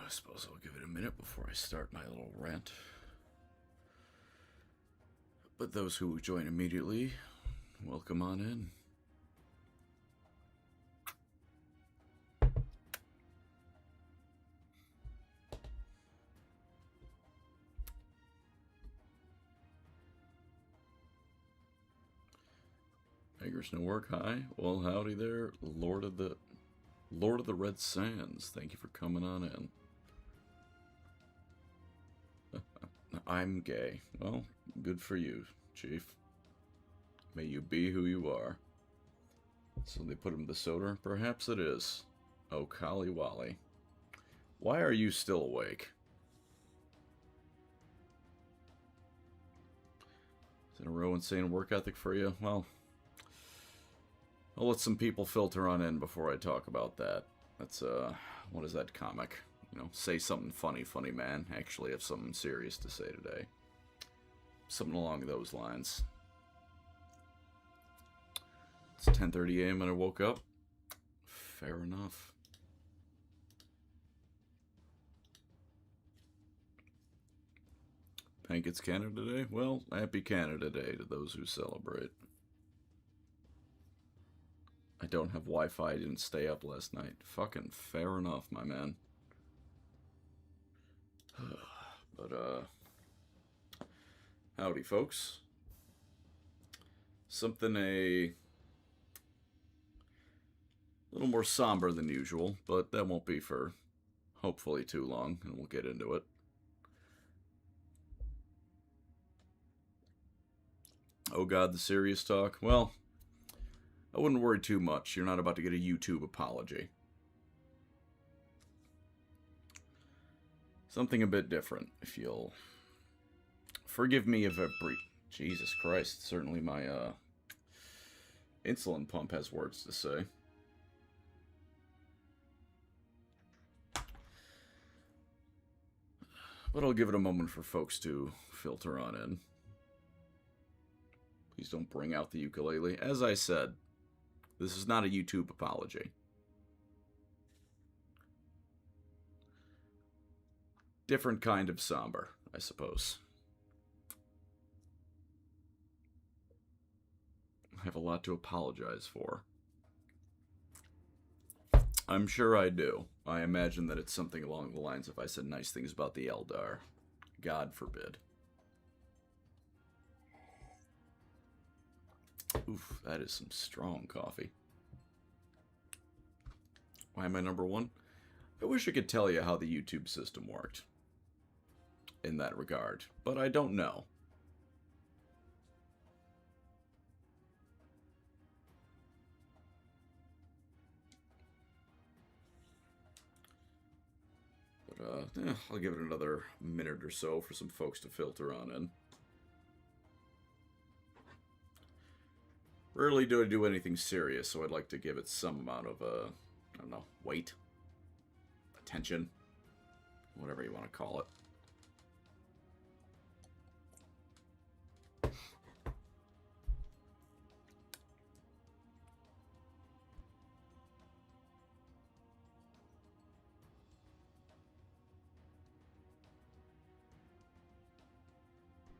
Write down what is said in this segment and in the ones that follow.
I suppose I'll give it a minute before I start my little rant. But those who join immediately, welcome on in. PancreasNoWork, hi. Well, howdy there, Lord of the Red Sands. Thank you for coming on in. I'm gay. Well, good for you, Chief. May you be who you are. So they put him the soda? Perhaps it is. Oh, Kali Wally. Why are you still awake? Is it a real insane work ethic for you? Well, I'll let some people filter on in before I talk about that. That's, what is that comic? You know, say something funny, funny man. Actually have something serious to say today. Something along those lines. It's 10:30 a.m. and I woke up. Fair enough. Pank, it's Canada Day? Well, happy Canada Day to those who celebrate. I don't have Wi-Fi, I didn't stay up last night. Fucking fair enough, my man. But, howdy, folks. Something a little more somber than usual, but that won't be for hopefully too long, and we'll get into it. Oh god, the serious talk? Well, I wouldn't worry too much. You're not about to get a YouTube apology. Something a bit different, if you'll forgive me if I breathe. Jesus Christ, certainly my insulin pump has words to say. But I'll give it a moment for folks to filter on in. Please don't bring out the ukulele. As I said, this is not a YouTube apology. Different kind of somber, I suppose. I have a lot to apologize for. I'm sure I do. I imagine that it's something along the lines of I said nice things about the Eldar. God forbid. Oof, that is some strong coffee. Why am I number one? I wish I could tell you how the YouTube system worked in that regard, but I don't know. But, I'll give it another minute or so for some folks to filter on in. Rarely do I do anything serious, so I'd like to give it some amount of, I don't know, weight, attention, whatever you want to call it.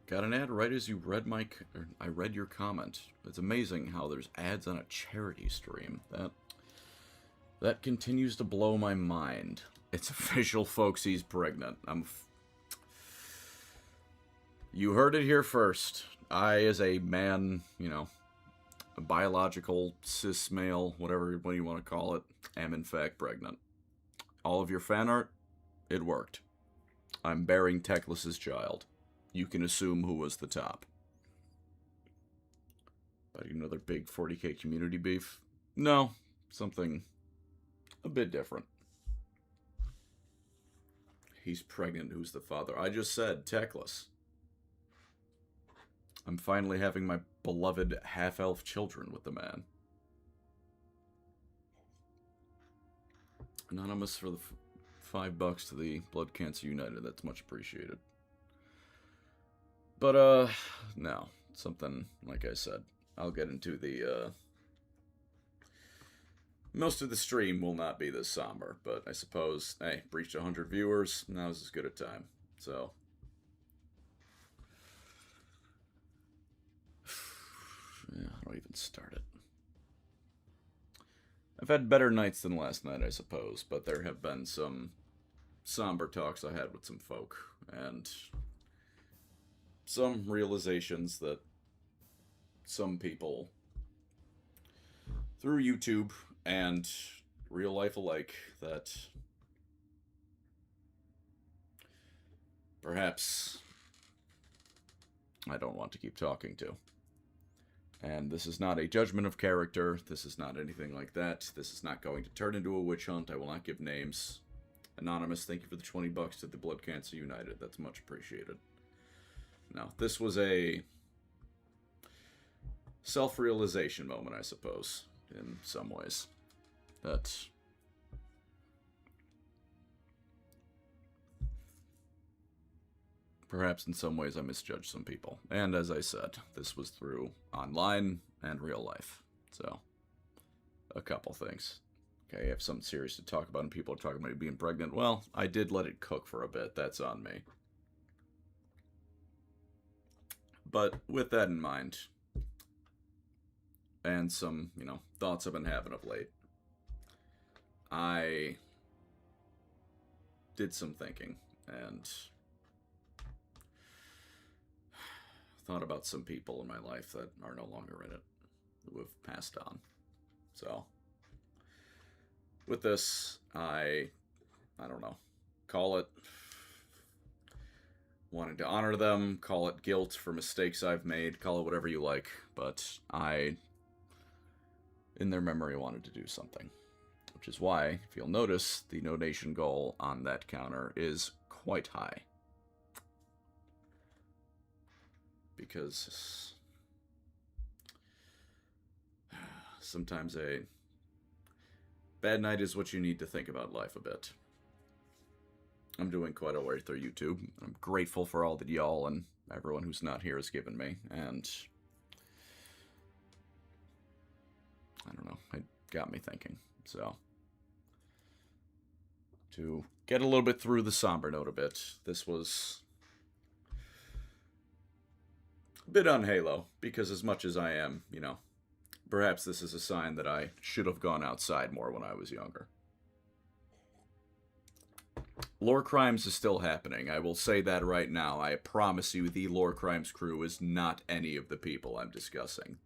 Got an ad right as you read I read your comment. It's amazing how there's ads on a charity stream. That continues to blow my mind. It's official, folks. He's pregnant. You heard it here first. I, as a man, you know, a biological cis male, whatever you want to call it, am in fact pregnant. All of your fan art, it worked. I'm bearing Teclis's child. You can assume who was the top. But another big 40k community beef? No, something a bit different. He's pregnant, who's the father? I just said, Teclis. I'm finally having my beloved half-elf children with the man. Anonymous for the $5 to the Blood Cancer United. That's much appreciated. But, no. Something, like I said, I'll get into the Most of the stream will not be this somber, but I suppose, hey, breached 100 viewers, now's as good a time. So, yeah, how do I even start it? I've had better nights than last night, I suppose, but there have been some somber talks I had with some folk, and some realizations that some people, through YouTube and real life alike, that perhaps I don't want to keep talking to. And this is not a judgment of character. This is not anything like that. This is not going to turn into a witch hunt. I will not give names. Anonymous, thank you for the $20 to the Blood Cancer United. That's much appreciated. Now, this was a self-realization moment, I suppose, in some ways. That perhaps in some ways I misjudged some people. And as I said, this was through online and real life. So, a couple things. Okay, I have something serious to talk about and people are talking about me being pregnant. Well, I did let it cook for a bit. That's on me. But with that in mind, and some, thoughts I've been having of late, I did some thinking and thought about some people in my life that are no longer in it, who have passed on. So, with this, I don't know, call it wanting to honor them, call it guilt for mistakes I've made, call it whatever you like, but I, in their memory, wanted to do something. Which is why, if you'll notice, the donation goal on that counter is quite high. Because sometimes a bad night is what you need to think about life a bit. I'm doing quite all right through YouTube. I'm grateful for all that y'all and everyone who's not here has given me, and I don't know, it got me thinking. So, to get a little bit through the somber note a bit, this was a bit on Halo, because as much as I am, perhaps this is a sign that I should have gone outside more when I was younger. Lore Crimes is still happening. I will say that right now. I promise you the Lore Crimes crew is not any of the people I'm discussing.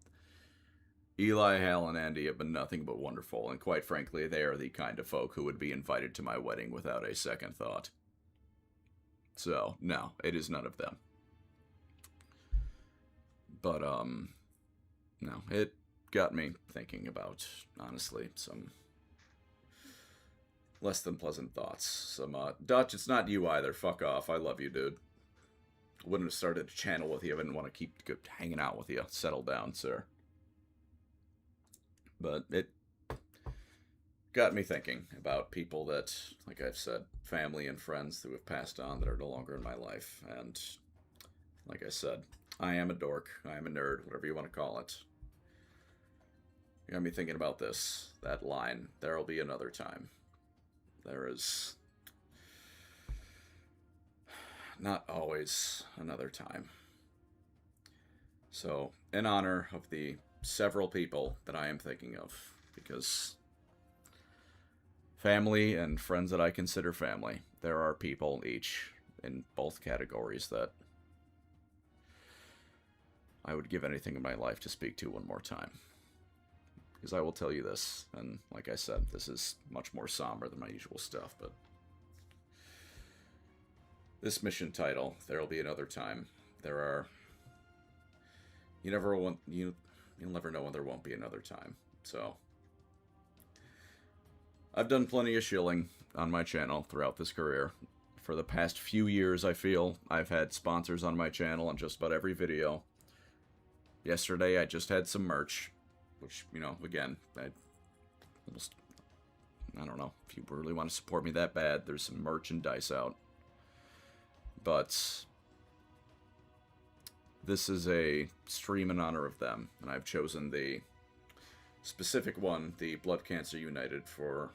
Eli, Hal, and Andy have been nothing but wonderful, and quite frankly, they are the kind of folk who would be invited to my wedding without a second thought. So, no, it is none of them. But, no, it got me thinking about, honestly, some less than pleasant thoughts. Some, Dutch, it's not you either. Fuck off. I love you, dude. Wouldn't have started a channel with you. I didn't want to keep hanging out with you. Settle down, sir. But it got me thinking about people that, like I've said, family and friends who have passed on that are no longer in my life. And, like I said, I am a dork. I am a nerd, whatever you want to call it. You got me thinking about this. That line, there'll be another time. There is not always another time. So, in honor of the several people that I am thinking of, because family and friends that I consider family, there are people each in both categories that I would give anything in my life to speak to one more time. Because I will tell you this, and like I said, this is much more somber than my usual stuff, but this mission title, There'll Be Another Time, you'll never know when there won't be another time. So, I've done plenty of shilling on my channel throughout this career. For the past few years, I feel, I've had sponsors on my channel on just about every video. Yesterday, I just had some merch, which, again, I don't know, if you really want to support me that bad, there's some merchandise out. But this is a stream in honor of them, and I've chosen the specific one, the Blood Cancer United, for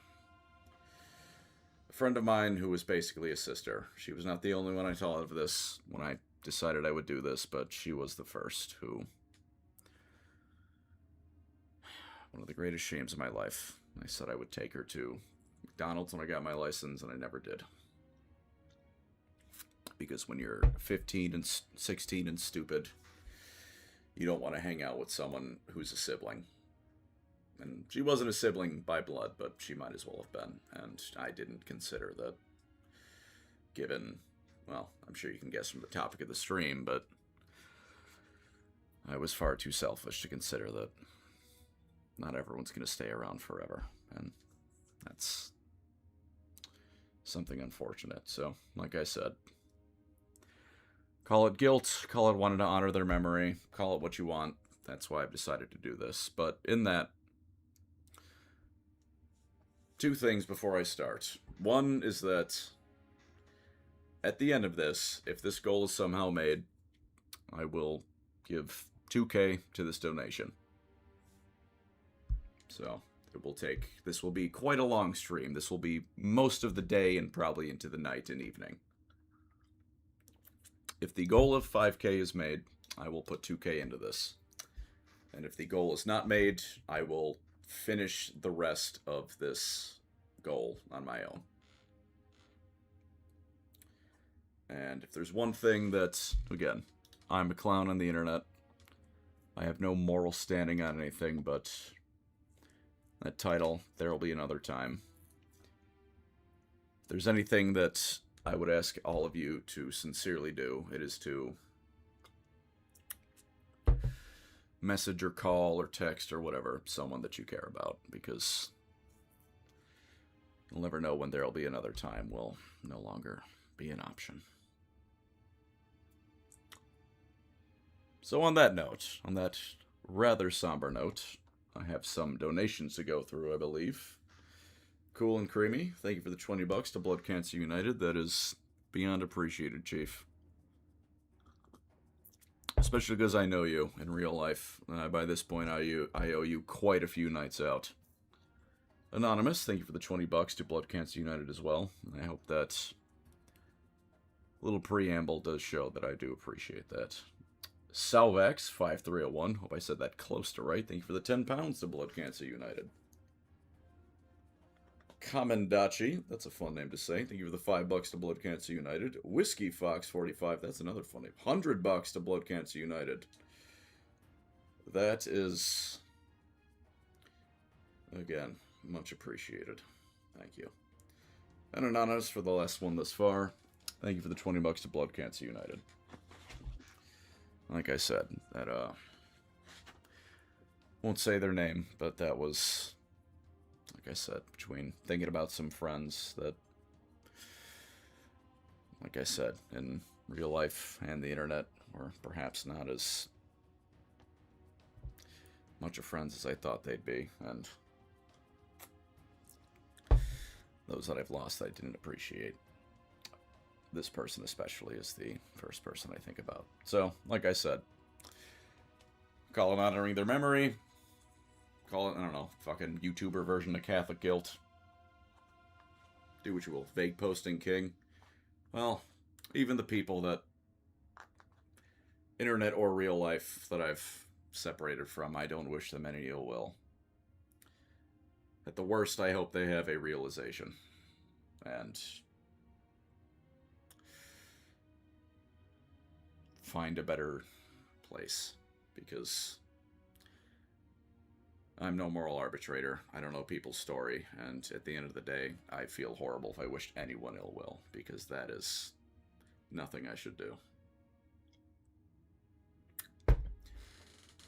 a friend of mine who was basically a sister. She was not the only one I thought of this when I decided I would do this, but she was the first who... One of the greatest shames of my life. I said I would take her to McDonald's when I got my license, and I never did. Because when you're 15 and 16 and stupid, you don't want to hang out with someone who's a sibling. And she wasn't a sibling by blood, but she might as well have been. And I didn't consider that, given, well, I'm sure you can guess from the topic of the stream, but I was far too selfish to consider that not everyone's going to stay around forever. And that's something unfortunate. So, like I said, call it guilt, call it wanting to honor their memory, call it what you want. That's why I've decided to do this. But in that, two things before I start. One is that at the end of this, if this goal is somehow made, I will give $2K to this donation. So this will be quite a long stream. This will be most of the day and probably into the night and evening. If the goal of 5K is made, I will put 2K into this. And if the goal is not made, I will finish the rest of this goal on my own. And if there's one thing that, again, I'm a clown on the internet. I have no moral standing on anything, but that title, There Will Be Another Time. If there's anything that I would ask all of you to sincerely do, it is to message or call or text or whatever someone that you care about, because you'll never know when there'll be another time will no longer be an option. So on that note, on that rather somber note, I have some donations to go through, I believe. Cool and Creamy, thank you for the $20 to Blood Cancer United. That is beyond appreciated, Chief. Especially because I know you in real life. By this point, I owe you quite a few nights out. Anonymous, thank you for the $20 to Blood Cancer United as well. I hope that little preamble does show that I do appreciate that. Salvax5301, hope I said that close to right. Thank you for the £10 to Blood Cancer United. Commendachi, that's a fun name to say. Thank you for the $5 to Blood Cancer United. Whiskey Fox 45, that's another fun name. $100 to Blood Cancer United. That is, again, much appreciated. Thank you. And Anonymous for the last one thus far. Thank you for the $20 to Blood Cancer United. Like I said, that, won't say their name, but that was, like I said, between thinking about some friends that, like I said, in real life and the internet, were perhaps not as much of friends as I thought they'd be, and those that I've lost I didn't appreciate. This person especially is the first person I think about. So, like I said, call it honoring their memory. Call it, I don't know, fucking YouTuber version of Catholic guilt. Do what you will. Vague posting king. Well, even the people that, internet or real life, that I've separated from, I don't wish them any ill will. At the worst, I hope they have a realization. And find a better place, because I'm no moral arbitrator. I don't know people's story, and at the end of the day, I feel horrible if I wished anyone ill will, because that is nothing I should do.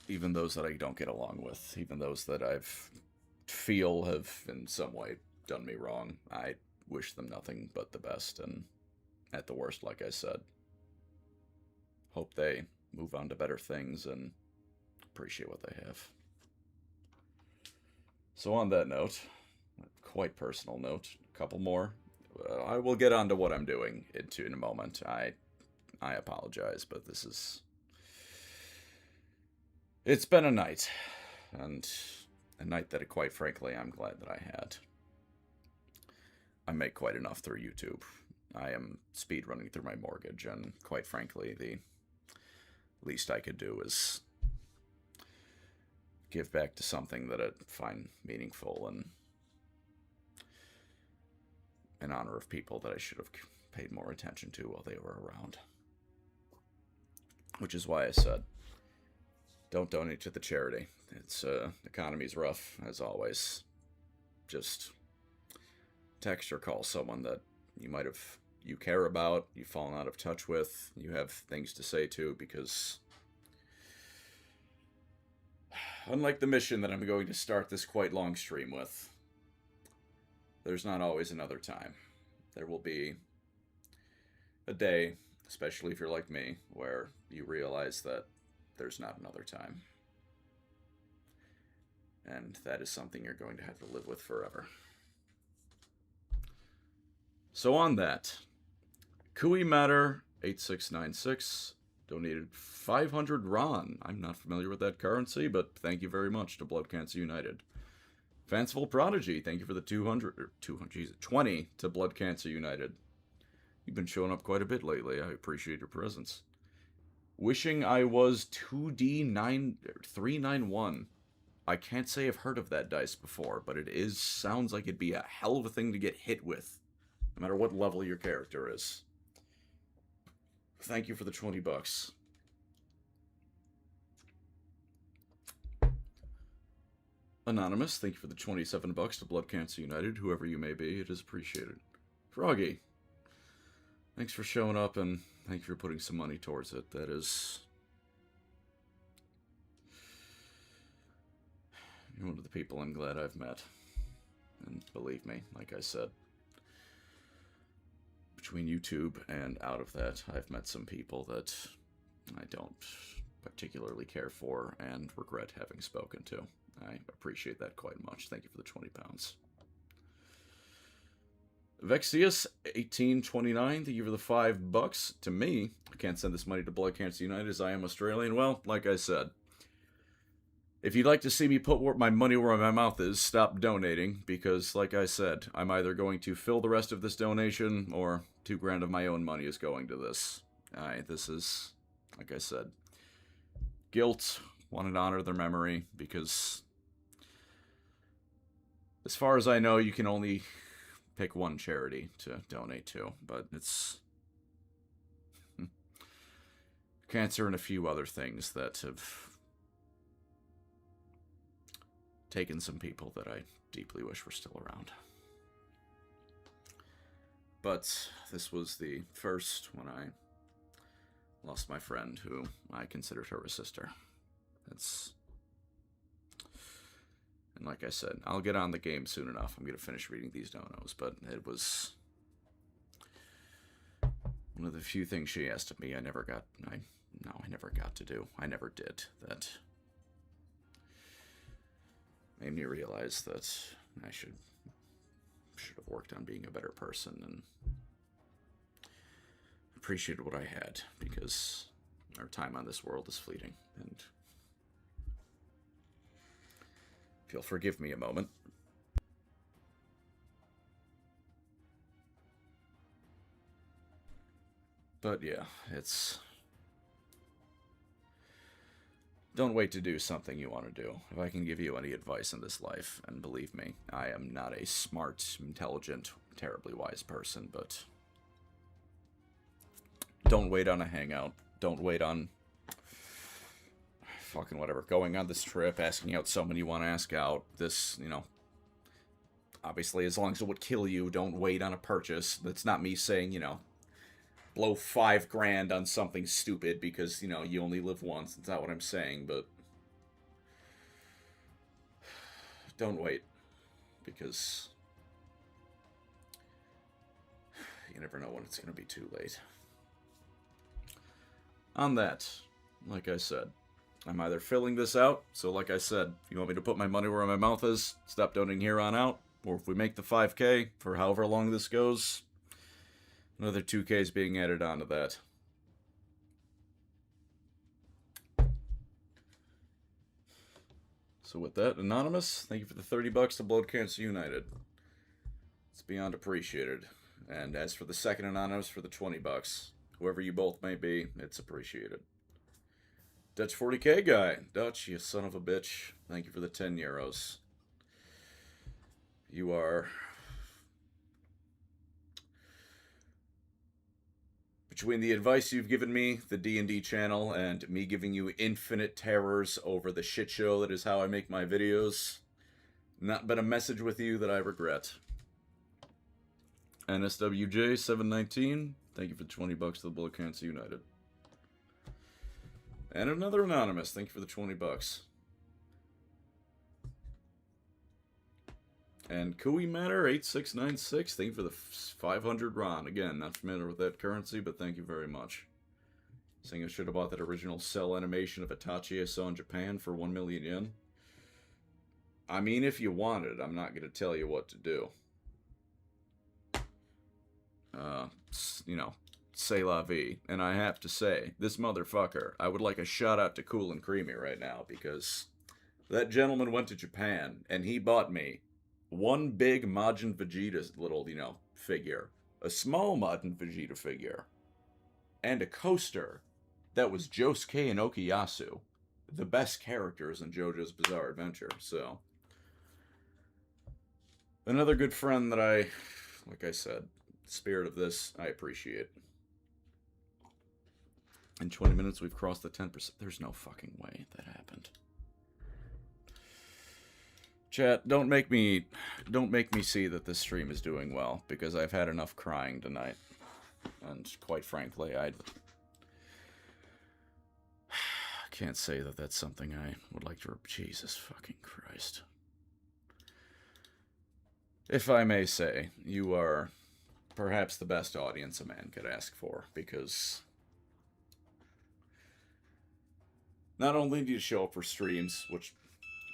Even those that I don't get along with, even those that I feel have in some way done me wrong, I wish them nothing but the best, and at the worst, like I said, hope they move on to better things and appreciate what they have. So on that note, quite personal note, a couple more. I will get on to what I'm doing in a moment. I apologize, but this is... It's been a night, and A night that, quite frankly, I'm glad that I had. I make quite enough through YouTube. I am speed running through my mortgage, and quite frankly, the least I could do is give back to something that I find meaningful and in honor of people that I should have paid more attention to while they were around. Which is why I said, don't donate to the charity. It's economy's rough, as always. Just text or call someone that you care about, you've fallen out of touch with, you have things to say to, because unlike the mission that I'm going to start this quite long stream with, there's not always another time. There will be a day, especially if you're like me, where you realize that there's not another time. And that is something you're going to have to live with forever. So on that, Kui Matter 8696 donated 500 RON. I'm not familiar with that currency, but thank you very much to Blood Cancer United. Fanciful Prodigy, thank you for the 20 to Blood Cancer United. You've been showing up quite a bit lately. I appreciate your presence. Wishing I was 2D391. I can't say I've heard of that dice before, but it sounds like it'd be a hell of a thing to get hit with, no matter what level your character is. Thank you for the $20. Anonymous, thank you for the $27 to Blood Cancer United. Whoever you may be, it is appreciated. Froggy, thanks for showing up, and thank you for putting some money towards it. That is... You're one of the people I'm glad I've met. And believe me, like I said, between YouTube and out of that, I've met some people that I don't particularly care for and regret having spoken to. I appreciate that quite much. Thank you for the 20 pounds. Vexius1829, thank you for the $5. To me, I can't send this money to Blood Cancer United as I am Australian. Well, like I said, if you'd like to see me put my money where my mouth is, stop donating, because, like I said, I'm either going to fill the rest of this donation, or $2,000 of my own money is going to this. This is, like I said, guilt, wanted to honor their memory, because as far as I know, you can only pick one charity to donate to, but it's cancer and a few other things that have taken some people that I deeply wish were still around. But this was the first when I lost my friend, who I considered her a sister. And like I said, I'll get on the game soon enough. I'm going to finish reading these donos, but it was one of the few things she asked of me I never got to do. I never did. That made me realize that I should have worked on being a better person and appreciated what I had, because our time on this world is fleeting. And if you'll forgive me a moment. But yeah, it's... Don't wait to do something you want to do. If I can give you any advice in this life, and believe me, I am not a smart, intelligent, terribly wise person, but don't wait on a hangout. Don't wait on fucking whatever. Going on this trip, asking out someone you want to ask out. This, obviously, as long as it would kill you, don't wait on a purchase. That's not me saying, blow $5,000 on something stupid because, you only live once. That's not what I'm saying, but don't wait, because you never know when it's going to be too late. On that, like I said, I'm either filling this out, so like I said, if you want me to put my money where my mouth is, stop donating here on out, or if we make the 5K for however long this goes, another 2K is being added onto that. So with that, Anonymous, thank you for the $30 to Blood Cancer United. It's beyond appreciated. And as for the second Anonymous for the $20, whoever you both may be, it's appreciated. Dutch 40K guy. Dutch, you son of a bitch. Thank you for the 10 euros. You are... Between the advice you've given me, the D&D channel, and me giving you infinite terrors over the shit show that is how I make my videos, not been a message with you that I regret. NSWJ719, thank you for the $20 to the Blood Cancer United. And another Anonymous, thank you for the $20. And Kui Matter 8696, thank you for the 500 RON. Again, not familiar with that currency, but thank you very much. Saying I should have bought that original cell animation of Itachi I saw in Japan for 1 million yen. I mean, if you want it, I'm not going to tell you what to do. You know, c'est la vie. And I have to say, this motherfucker, I would like a shout out to Cool and Creamy right now, because that gentleman went to Japan, and he bought me one big Majin Vegeta little, figure, a small Majin Vegeta figure, and a coaster that was Josuke and Okuyasu, the best characters in JoJo's Bizarre Adventure. So, another good friend that like I said, spirit of this, I appreciate. In 20 minutes, we've crossed the 10%. There's no fucking way that happened. Chat, don't make me see that this stream is doing well, because I've had enough crying tonight. And quite frankly, I can't say that that's something I would like to... Jesus fucking Christ. If I may say, you are perhaps the best audience a man could ask for, because not only do you show up for streams, which...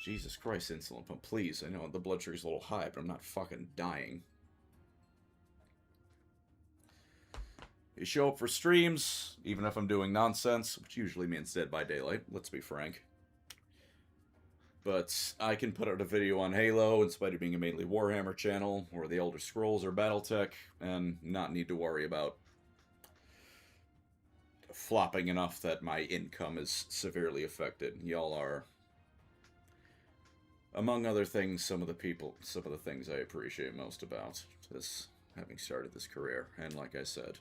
Jesus Christ, insulin pump, please. I know the blood sugar's a little high, but I'm not fucking dying. You show up for streams, even if I'm doing nonsense, which usually means Dead by Daylight, let's be frank. But I can put out a video on Halo, in spite of being a mainly Warhammer channel, or the Elder Scrolls or Battletech, and not need to worry about flopping enough that my income is severely affected. Y'all are... among other things, some of the things I appreciate most about this, having started this career. And like I said,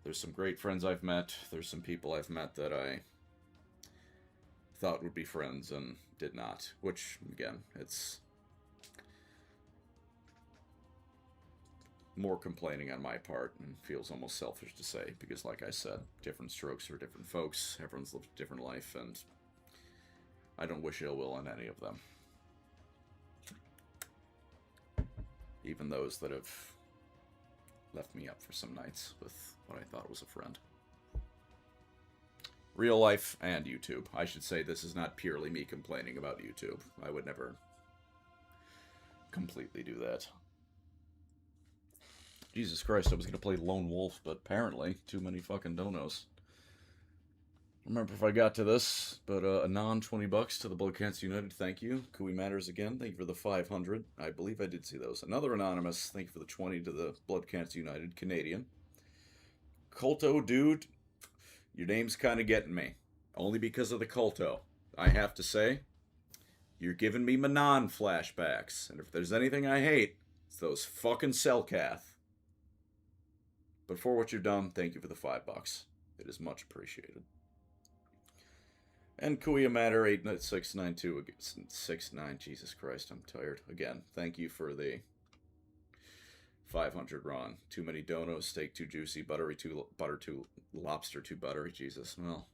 there's some great friends I've met. There's some people I've met that I thought would be friends and did not. Which, again, it's more complaining on my part and feels almost selfish to say. Because like I said, different strokes for different folks. Everyone's lived a different life, and I don't wish ill will on any of them. Even those that have left me up for some nights with what I thought was a friend. Real life and YouTube. I should say this is not purely me complaining about YouTube. I would never completely do that. Jesus Christ, I was going to play Lone Wolf, but apparently too many fucking donos. Remember if I got to this, but a non-$20 to the Blood Cancer United, thank you. Kui Matters again, thank you for the 500. I believe I did see those. Another Anonymous, thank you for the 20 to the Blood Cancer United, Canadian. Culto, dude, your name's kind of getting me. Only because of the Culto. I have to say, you're giving me Manon flashbacks. And if there's anything I hate, it's those fucking Cellcath. But for what you've done, thank you for the $5. It is much appreciated. And Kuya Matter 8692 69. Jesus Christ, I'm tired. Again, thank you for the 500 RON. Too many donos, steak too juicy, butter too lobster too buttery. Jesus, well,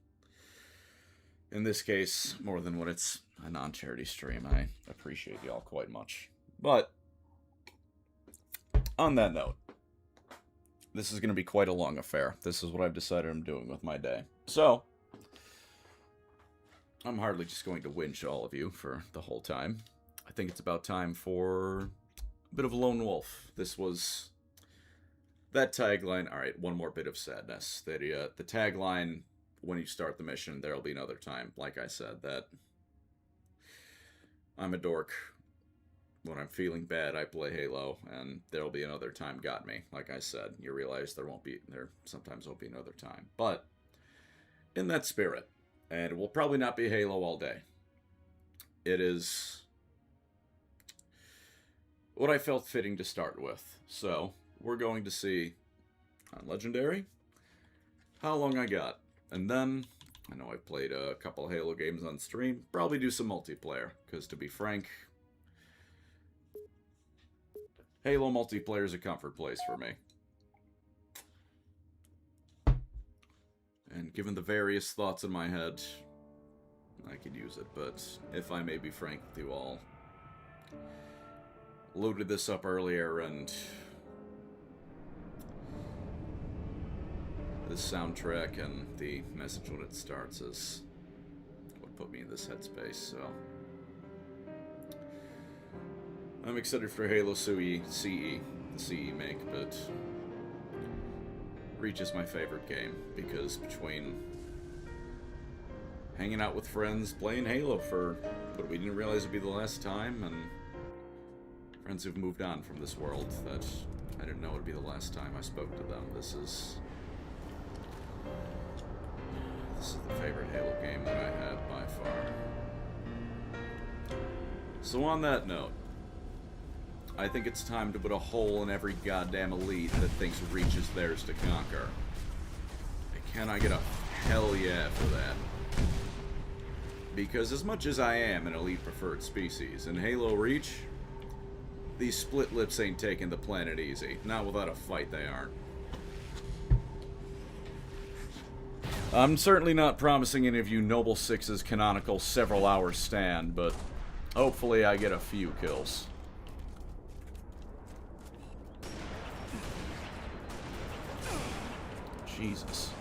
in this case, more than when it's a non-charity stream, I appreciate y'all quite much. But on that note, this is going to be quite a long affair. This is what I've decided I'm doing with my day. So I'm hardly just going to whinge all of you for the whole time. I think it's about time for a bit of a lone wolf. This was that tagline. All right, one more bit of sadness. The tagline, when you start the mission, there'll be another time. Like I said, that I'm a dork. When I'm feeling bad, I play Halo, and there'll be another time got me. Like I said, you realize there sometimes won't be another time. But in that spirit, and it will probably not be Halo all day. It is what I felt fitting to start with. So, we're going to see on Legendary how long I got. And then, I know I've played a couple Halo games on stream, probably do some multiplayer, because to be frank, Halo multiplayer is a comfort place for me. And given the various thoughts in my head, I could use it, but if I may be frank with you all, loaded this up earlier, and the soundtrack and the message when it starts is what put me in this headspace, so I'm excited for Halo CE, the CE make, but Reach is my favorite game, because between hanging out with friends, playing Halo for what we didn't realize would be the last time, and friends who've moved on from this world that I didn't know would be the last time I spoke to them, this is the favorite Halo game that I have by far. So on that note, I think it's time to put a hole in every goddamn elite that thinks Reach is theirs to conquer. Can I get a hell yeah for that? Because as much as I am an elite preferred species, in Halo Reach, these split lips ain't taking the planet easy. Not without a fight, they aren't. I'm certainly not promising any of you Noble Six's canonical several hours stand, but hopefully I get a few kills. Jesus.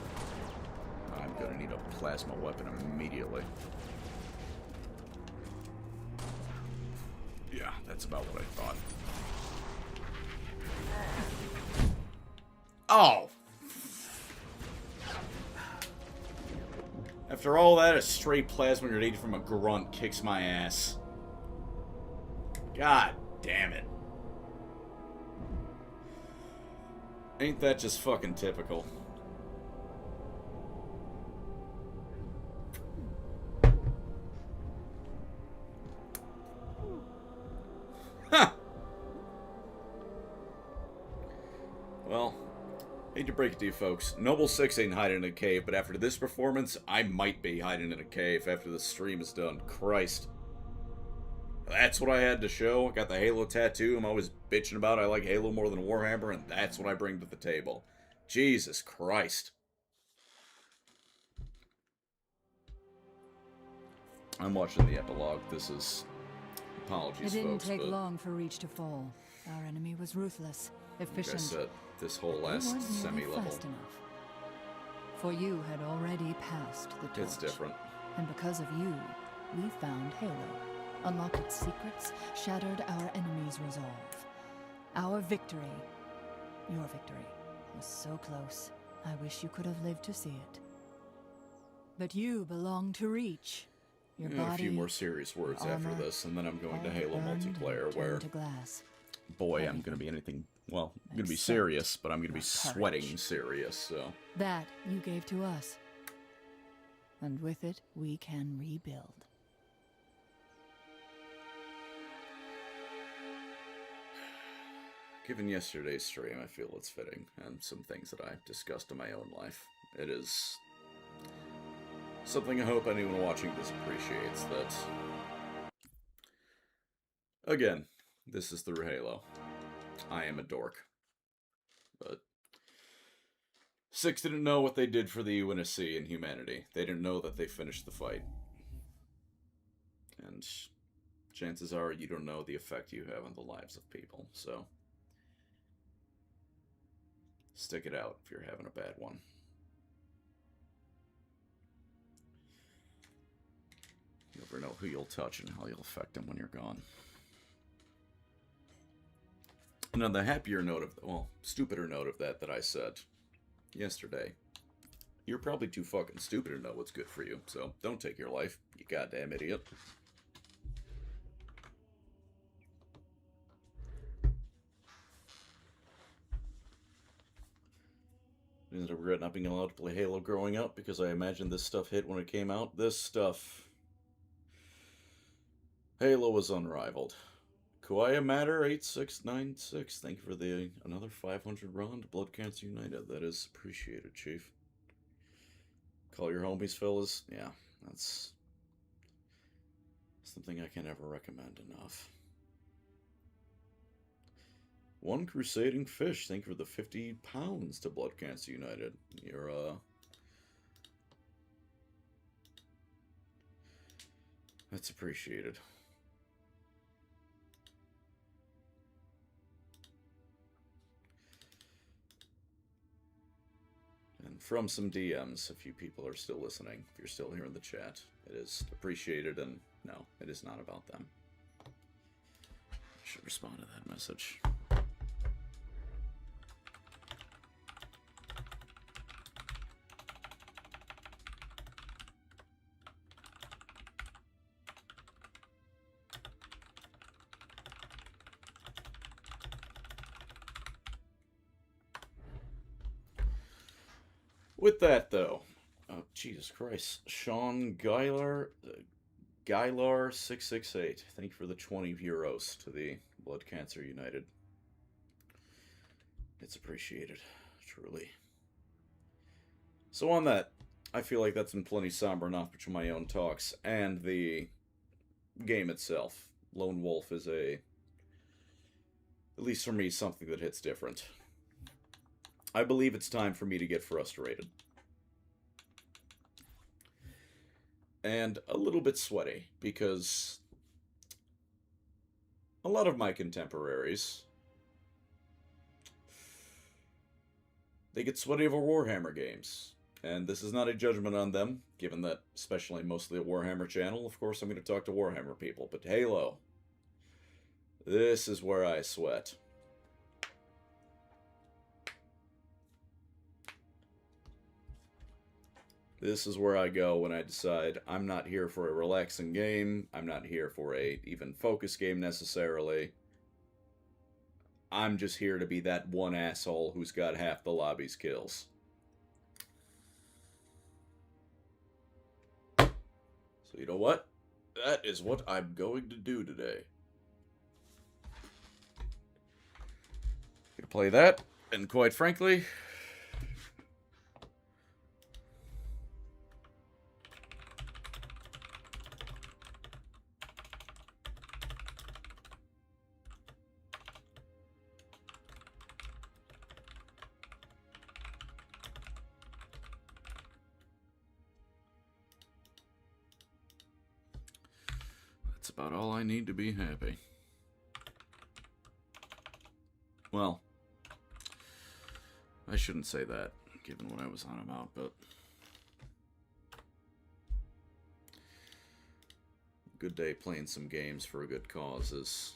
I'm gonna need a plasma weapon immediately. Yeah, that's about what I thought. Oh! After all that, a straight plasma grenade from a grunt kicks my ass. God damn it. Ain't that just fucking typical? Huh! Well, hate to break it to you folks. Noble Six ain't hiding in a cave, but after this performance, I might be hiding in a cave after the stream is done. Christ. That's what I had to show. I got the Halo tattoo. I'm always bitching about I like Halo more than Warhammer, and that's what I bring to the table. Jesus Christ. I'm watching the epilogue. This is... Apologies, folks. It didn't take but long for Reach to fall. Our enemy was ruthless, efficient. Like I said, this whole last semi-level. Fast enough. For you had already passed the torch. It's different. And because of you, we found Halo. Unlocked its secrets, shattered our enemy's resolve. Our victory, your victory, was so close. I wish you could have lived to see it. But you belong to Reach. Your body, a few more serious words after this, and then I'm going to Halo multiplayer, where, boy, I'm going to be anything, well, I'm going to be serious, but I'm going to be sweating serious, so. That you gave to us. And with it, we can rebuild. Given yesterday's stream, I feel it's fitting, and some things that I've discussed in my own life. It is something I hope anyone watching this appreciates, that... Again, this is through Halo. I am a dork. But... Six didn't know what they did for the UNSC and humanity. They didn't know that they finished the fight. And chances are you don't know the effect you have on the lives of people, so... Stick it out if you're having a bad one. You never know who you'll touch and how you'll affect them when you're gone. And on the happier note of, well, stupider note of that I said yesterday, you're probably too fucking stupid to know what's good for you, so don't take your life, you goddamn idiot. Did I regret not being allowed to play Halo growing up because I imagined this stuff hit when it came out? This stuff. Halo was unrivaled. Kuaya Matter 8696. Thank you for another 500 run to Blood Cancer United. That is appreciated, Chief. Call your homies, fellas. Yeah, that's something I can never recommend enough. One Crusading Fish. Thank you for the 50 pounds to Blood Cancer United. That's appreciated. And from some DMs, a few people are still listening. If you're still here in the chat, it is appreciated, and no, it is not about them. I should respond to that message. With that, though, oh, Jesus Christ, Sean Guylar668, thank you for the 20 euros to the Blood Cancer United. It's appreciated, truly. So on that, I feel like that's been plenty somber enough between my own talks and the game itself. Lone Wolf is at least for me, something that hits different. I believe it's time for me to get frustrated. And a little bit sweaty, because a lot of my contemporaries, they get sweaty over Warhammer games. And this is not a judgment on them, given that, especially mostly a Warhammer channel, of course I'm going to talk to Warhammer people. But Halo, this is where I sweat. This is where I go when I decide I'm not here for a relaxing game. I'm not here for a even focus game necessarily. I'm just here to be that one asshole who's got half the lobby's kills. So you know what? That is what I'm going to do today. Gonna play that, and quite frankly, that's about all I need to be happy. Well, I shouldn't say that, given what I was on about, but a good day playing some games for a good cause is...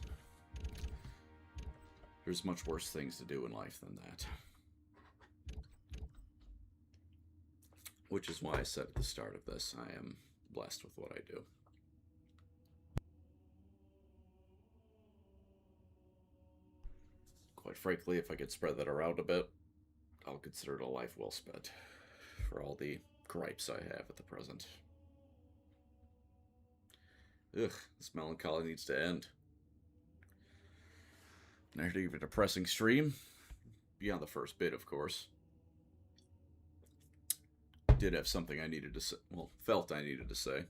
There's much worse things to do in life than that. Which is why I said at the start of this, I am blessed with what I do. Quite frankly, if I could spread that around a bit, I'll consider it a life well spent, for all the gripes I have at the present. Ugh, this melancholy needs to end. Narrative a depressing stream, beyond the first bit, of course. Did have something I needed to say, well, felt I needed to say.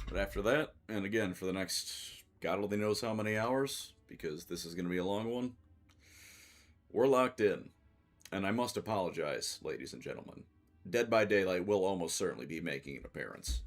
But after that, and again for the next God only knows how many hours, because this is going to be a long one, we're locked in. And I must apologize, ladies and gentlemen. Dead by Daylight will almost certainly be making an appearance.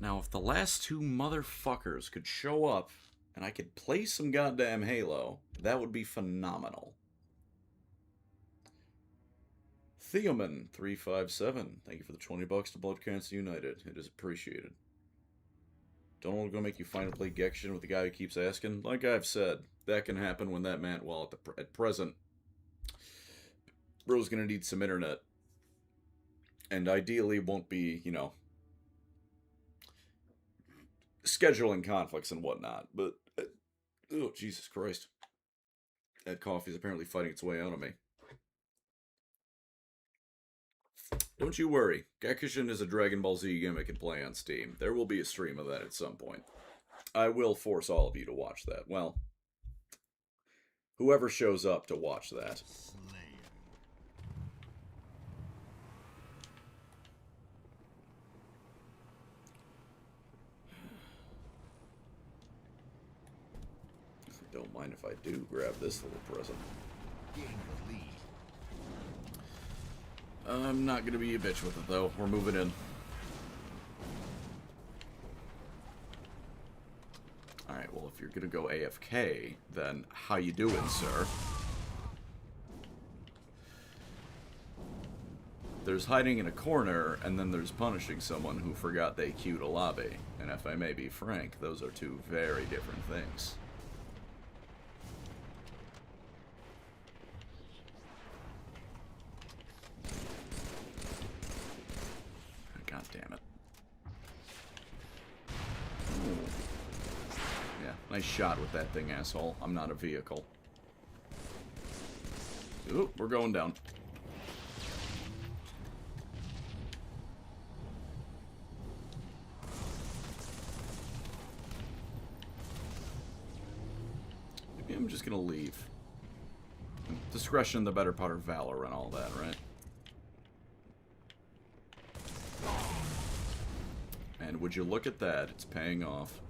Now, if the last two motherfuckers could show up and I could play some goddamn Halo, that would be phenomenal. Theoman357, thank you for the $20 to Blood Cancer United. It is appreciated. Don't want to go make you finally play Gekshin with the guy who keeps asking. Like I've said, that can happen when that man, well, at present, bro's gonna need some internet. And ideally won't be, you know, scheduling conflicts and whatnot. But, oh, Jesus Christ. That coffee's apparently fighting its way out of me. Don't you worry. Gekushin is a Dragon Ball Z gimmick and play on Steam. There will be a stream of that at some point. I will force all of you to watch that. Well, whoever shows up to watch that. Don't mind if I do grab this little present. I'm not going to be a bitch with it, though. We're moving in. Alright, well, if you're going to go AFK, then how you doing, sir? There's hiding in a corner, and then there's punishing someone who forgot they queued a lobby. And if I may be frank, those are two very different things. God damn it. Ooh. Yeah, nice shot with that thing, asshole. I'm not a vehicle. Ooh, we're going down. Maybe I'm just gonna leave. Discretion, the better part of valor and all that, right? And would you look at that? It's paying off.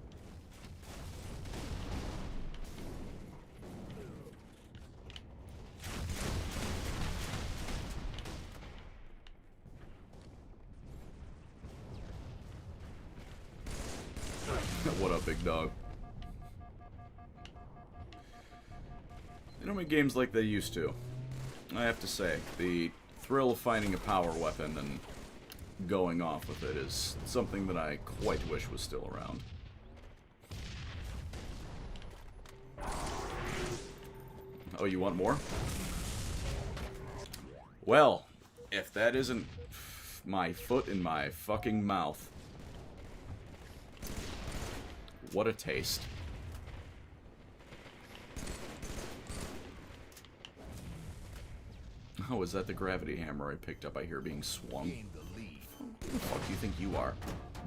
What up, big dog? They don't make games like they used to. I have to say, the thrill of finding a power weapon and going off with it is something that I quite wish was still around. Oh, you want more? Well, if that isn't my foot in my fucking mouth. What a taste. Oh, is that the gravity hammer I picked up I hear being swung? Who the fuck do you think you are?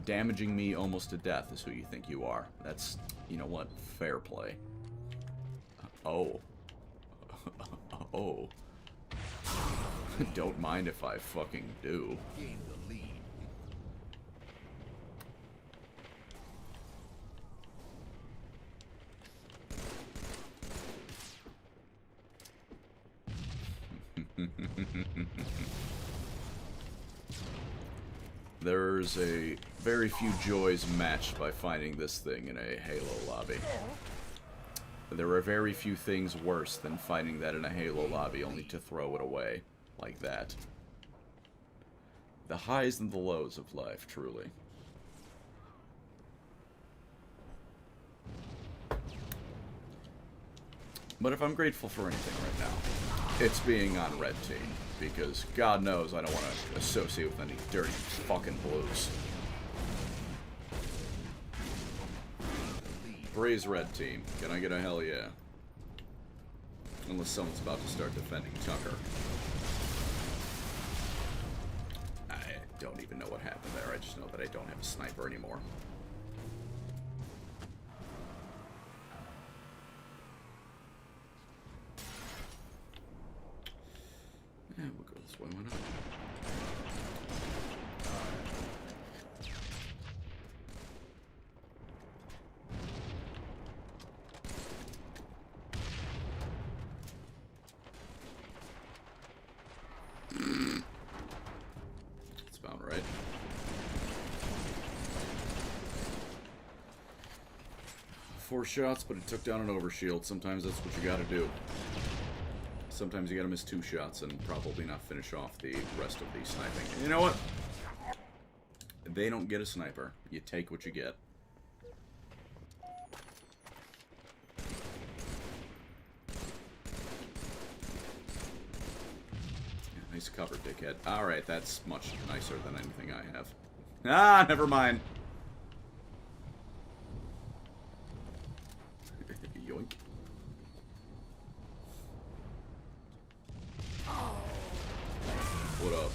Damaging me almost to death is who you think you are. That's, you know what, fair play. Oh. Oh. Don't mind if I fucking do. There's a very few joys matched by finding this thing in a Halo lobby. There are very few things worse than finding that in a Halo lobby only to throw it away like that. The highs and the lows of life, truly. But if I'm grateful for anything right now, it's being on Red Team. Because God knows I don't want to associate with any dirty fucking blues. Praise Red Team. Can I get a hell yeah? Unless someone's about to start defending Tucker. I don't even know what happened there. I just know that I don't have a sniper anymore. Yeah, we'll go this way, why not? That's about right. 4 shots, but it took down an overshield. Sometimes that's what you gotta do. Sometimes you gotta miss 2 shots and probably not finish off the rest of the sniping. And you know what? They don't get a sniper. You take what you get. Yeah, nice cover, dickhead. Alright, that's much nicer than anything I have. Ah, never mind. Yoink. What up?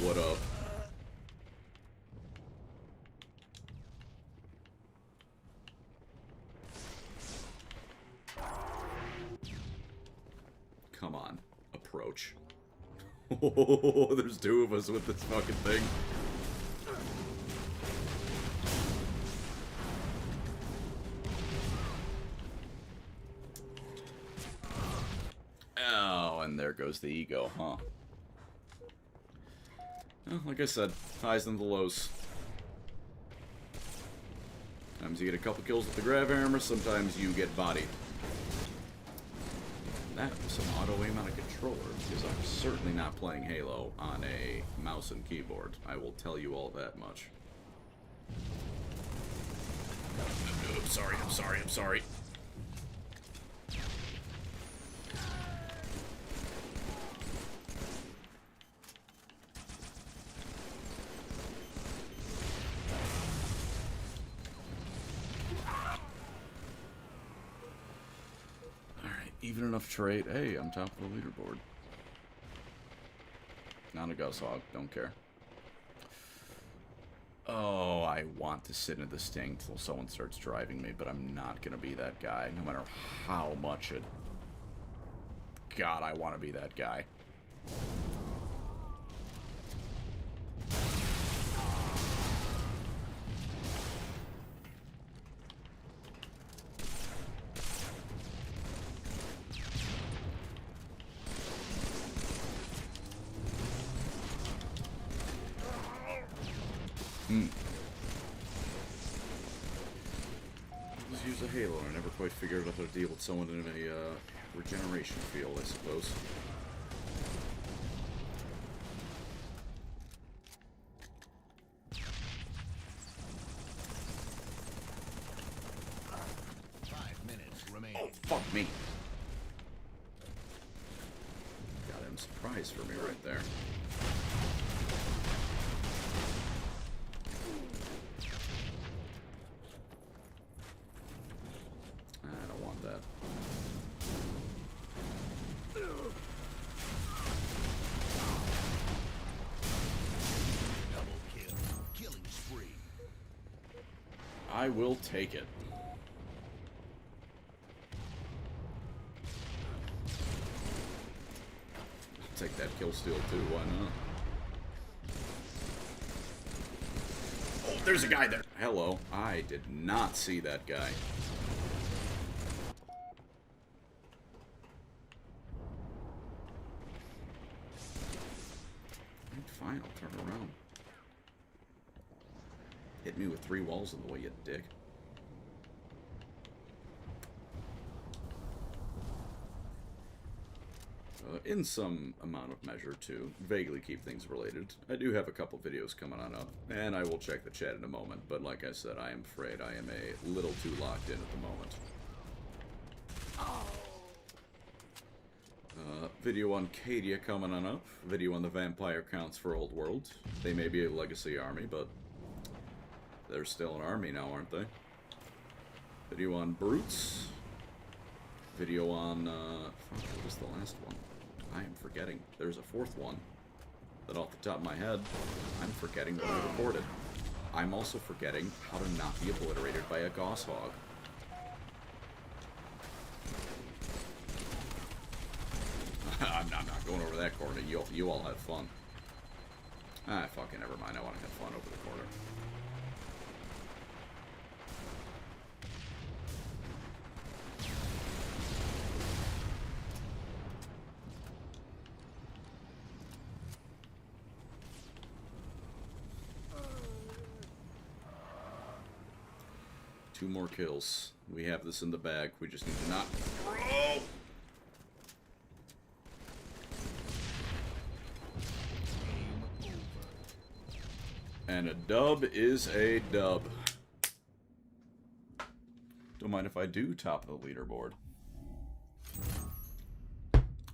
What up? Come on. Approach. Oh, there's 2 of us with this fucking thing. Oh, and there goes the ego, huh? Well, like I said, highs and the lows. Sometimes you get a couple kills with the grav hammer, sometimes you get bodied. That was some auto-aim on a controller, because I'm certainly not playing Halo on a mouse and keyboard. I will tell you all that much. I'm sorry, I'm sorry, I'm sorry. Even enough trade. Hey, I'm top of the leaderboard. Not a ghost hog. Don't care. Oh, I want to sit in the sting till someone starts driving me, but I'm not going to be that guy, no matter how much it... God, I want to be that guy. Just use a Halo, and I never quite figured out how to deal with someone in a regeneration field, I suppose. Oh, fuck me. Got him surprise for me right there. I don't want that. Double kill. Killing spree. I will take it. Take that kill steal too, why not? Oh, there's a guy there. Hello. I did not see that guy. Fine, I'll turn around. Hit me with 3 walls in the way, you dick. In some amount of measure, to vaguely keep things related, I do have a couple videos coming on up, and I will check the chat in a moment, but like I said, I am afraid I am a little too locked in at the moment. Video on Cadia coming on up, video on the vampire counts for Old World. They may be a legacy army, but they're still an army now, aren't they? Video on Brutes. Video on, what was the last one? I am forgetting. There's a 4th one that off the top of my head, I'm forgetting what I recorded. I'm also forgetting how to not be obliterated by a Gauss Hog. I'm not going over that corner. You all have fun. Ah, fucking never mind. I want to have fun over the corner. 2 more kills. We have this in the bag. We just need to not throw. And a dub is a dub. Don't mind if I do top of the leaderboard.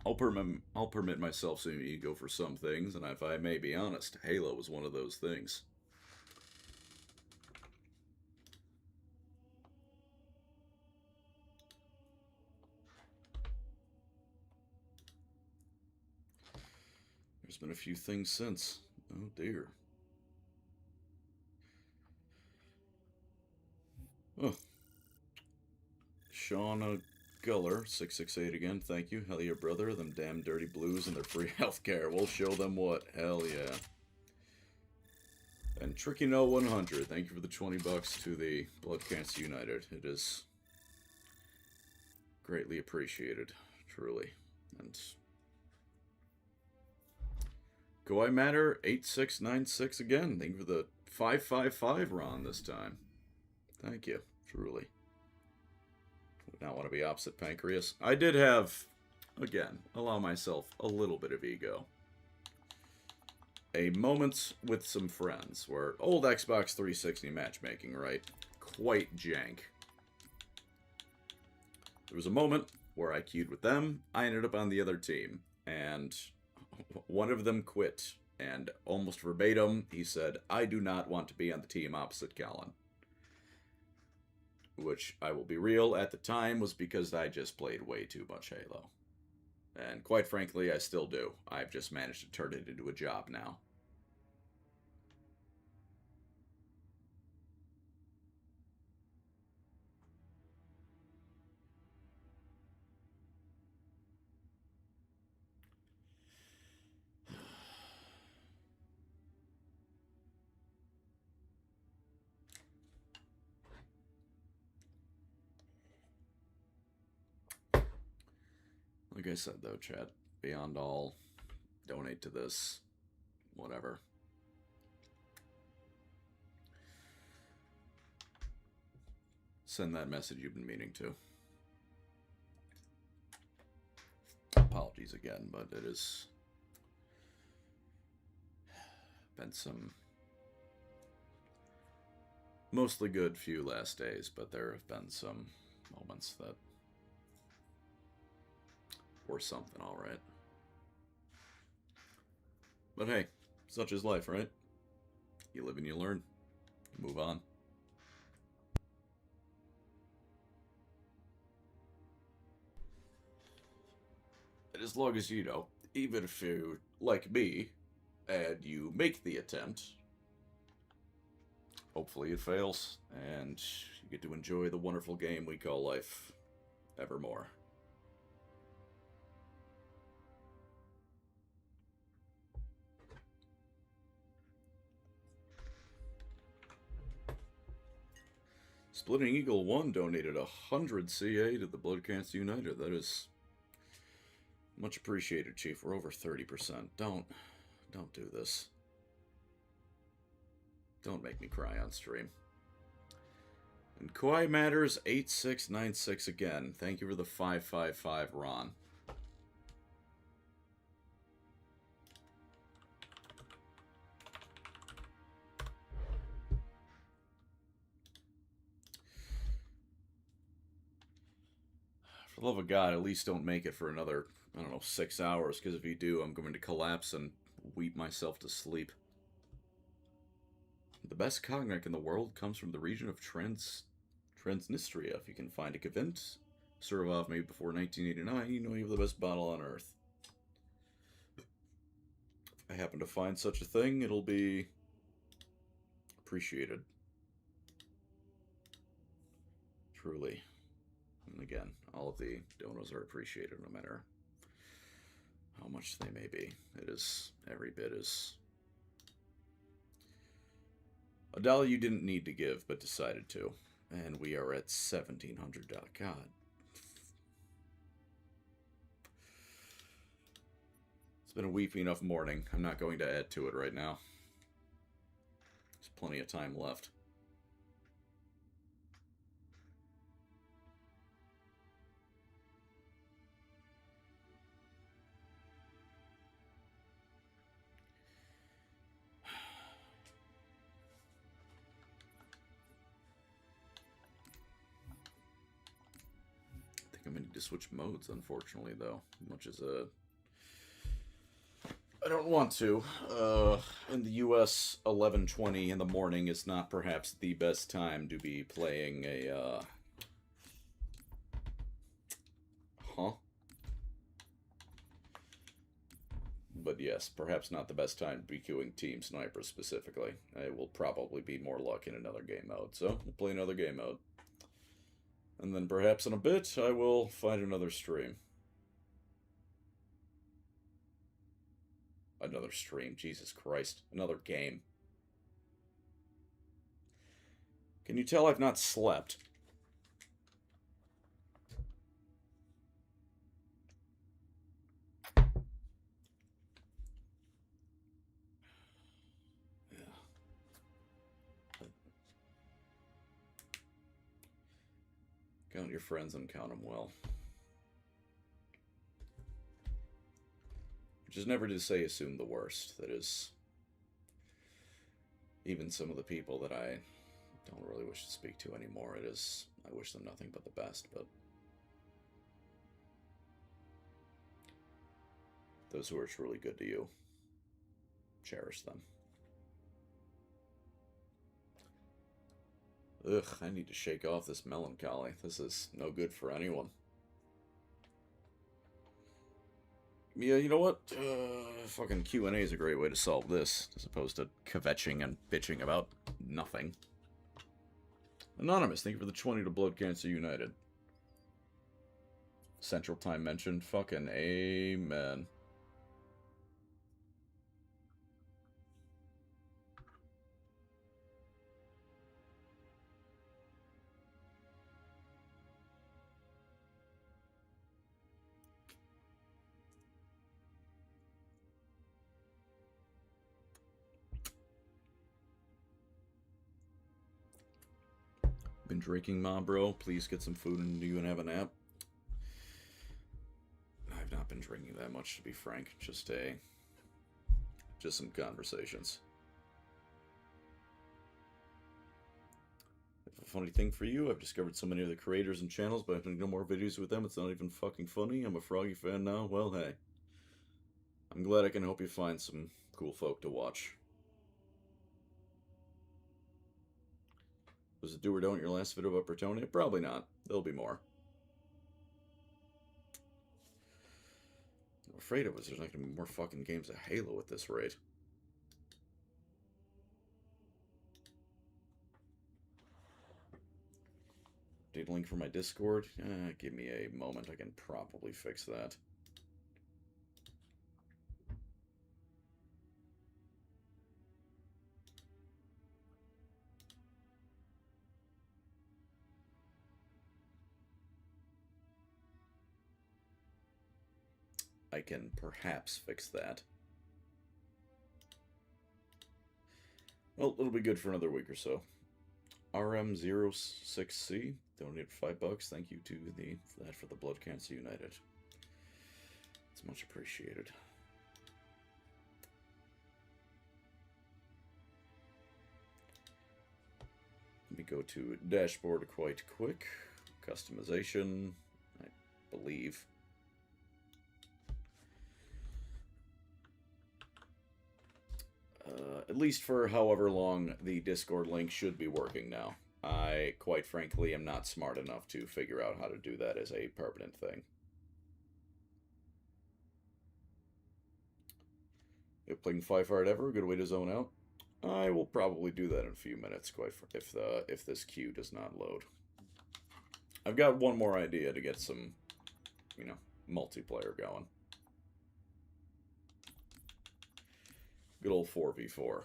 I'll permit myself some ego for some things, and if I may be honest, Halo was one of those things. There's been a few things since. Oh dear. Oh. Sean Guller, 668 again, thank you. Hell yeah, brother. Them damn dirty blues and their free healthcare. We'll show them what. Hell yeah. And Tricky No 100, thank you for the 20 bucks to the Blood Cancer United. It is greatly appreciated, truly. And Go Matter 8696 again. Thank you for the 555 Ron this time. Thank you, truly. Would not want to be opposite Pancreas. I did have, again, allow myself a little bit of ego. A moment with some friends where old Xbox 360 matchmaking, right? Quite jank. There was a moment where I queued with them. I ended up on the other team, and one of them quit. And almost verbatim, he said, "I do not want to be on the team opposite Callan." Which, I will be real, at the time was because I just played way too much Halo. And quite frankly, I still do. I've just managed to turn it into a job now. Like I said, though, chat, beyond all, donate to this, whatever. Send that message you've been meaning to. Apologies again, but it has been some mostly good few last days, but there have been some moments that or something, alright. But hey, such is life, right? You live and you learn. You move on. And as long as you know, even if you're like me, and you make the attempt, hopefully it fails, and you get to enjoy the wonderful game we call life evermore. Splitting Eagle 1 donated 100 CA to the Blood Cancer United. That is much appreciated, Chief. We're over 30%. Don't do this. Don't make me cry on stream. And Kawhi Matters 8696 again. Thank you for the 555, Ron. For the love of God, at least don't make it for another, I don't know, 6 hours, because if you do, I'm going to collapse and weep myself to sleep. The best cognac in the world comes from the region of Transnistria. If you can find a Kavint, Survov made before 1989, you know you have the best bottle on earth. If I happen to find such a thing, it'll be appreciated. Truly. And again, all of the donos are appreciated, no matter how much they may be. It is every bit as a dollar you didn't need to give, but decided to. And we are at $1,700. God. It's been a weepy enough morning. I'm not going to add to it right now. There's plenty of time left. to switch modes, unfortunately, though. Much as I don't want to. In the US, 11:20 in the morning is not perhaps the best time to be playing a, Huh? But yes, perhaps not the best time to be queuing Team Sniper specifically. I will probably be more luck in another game mode, so we'll play another game mode. And then perhaps in a bit, I will find another stream. Another stream, Jesus Christ. Another game. Can you tell I've not slept? Count your friends and count them well. Which is never to say assume the worst. That is, even some of the people that I don't really wish to speak to anymore, it is, I wish them nothing but the best, but those who are truly good to you, cherish them. Ugh, I need to shake off this melancholy. This is no good for anyone. Yeah, you know what? Fucking Q&A is a great way to solve this, as opposed to kvetching and bitching about nothing. Anonymous, thank you for the 20 to Blood Cancer United. Central Time mentioned. Fucking amen. Been drinking, ma, bro. Please get some food into you and have a nap. I've not been drinking that much, to be frank. Just some conversations. A funny thing for you, I've discovered so many of the creators and channels, but I've done no more videos with them. It's not even fucking funny. I'm a Froggy fan now. Well, hey. I'm glad I can help you find some cool folk to watch. Was it do or don't your last video about Bretonia? Probably not. There'll be more. I'm afraid of us. There's not going to be more fucking games of Halo at this rate. Update link for my Discord? Give me a moment. I can probably fix that. I can perhaps fix that. Well, it'll be good for another week or so. RM06C donated $5. Thank you to that for the Blood Cancer United. It's much appreciated. Let me go to dashboard quite quick. Customization, I believe. At least for however long the Discord link should be working now. I, quite frankly, am not smart enough to figure out how to do that as a permanent thing. If playing Five-Heart ever, a good way to zone out? I will probably do that in a few minutes, if this queue does not load. I've got one more idea to get some, multiplayer going. Good old 4v4.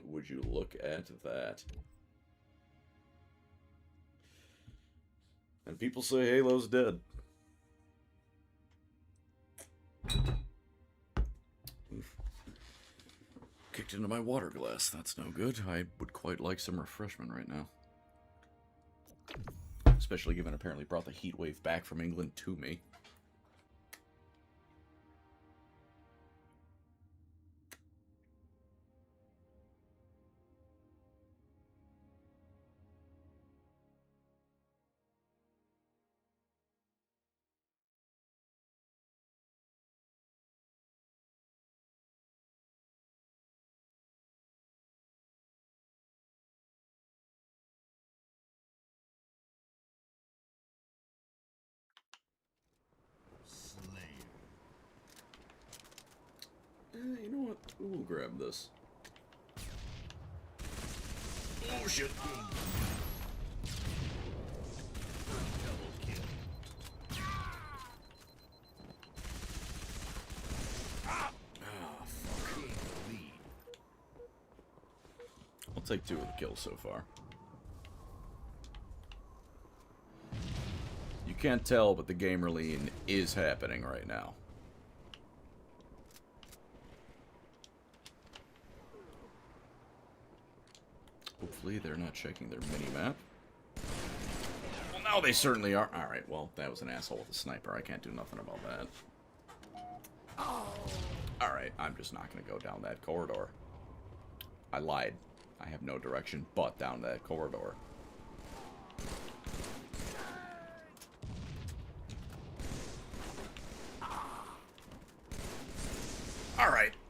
Would you look at that? And people say Halo's dead. Oof. Kicked into my water glass. That's no good. I would quite like some refreshment right now. Especially given apparently brought the heat wave back from England to me. Slayer. You know what? We'll grab this. Oh shit! Double kill. Ah, fuck. Gain the lead. I'll take 2 of the kills so far. You can't tell, but the gamer lean is happening right now. Hopefully they're not checking their mini-map. Well, now they certainly are. Alright, well, that was an asshole with a sniper. I can't do nothing about that. Alright, I'm just not going to go down that corridor. I lied. I have no direction but down that corridor.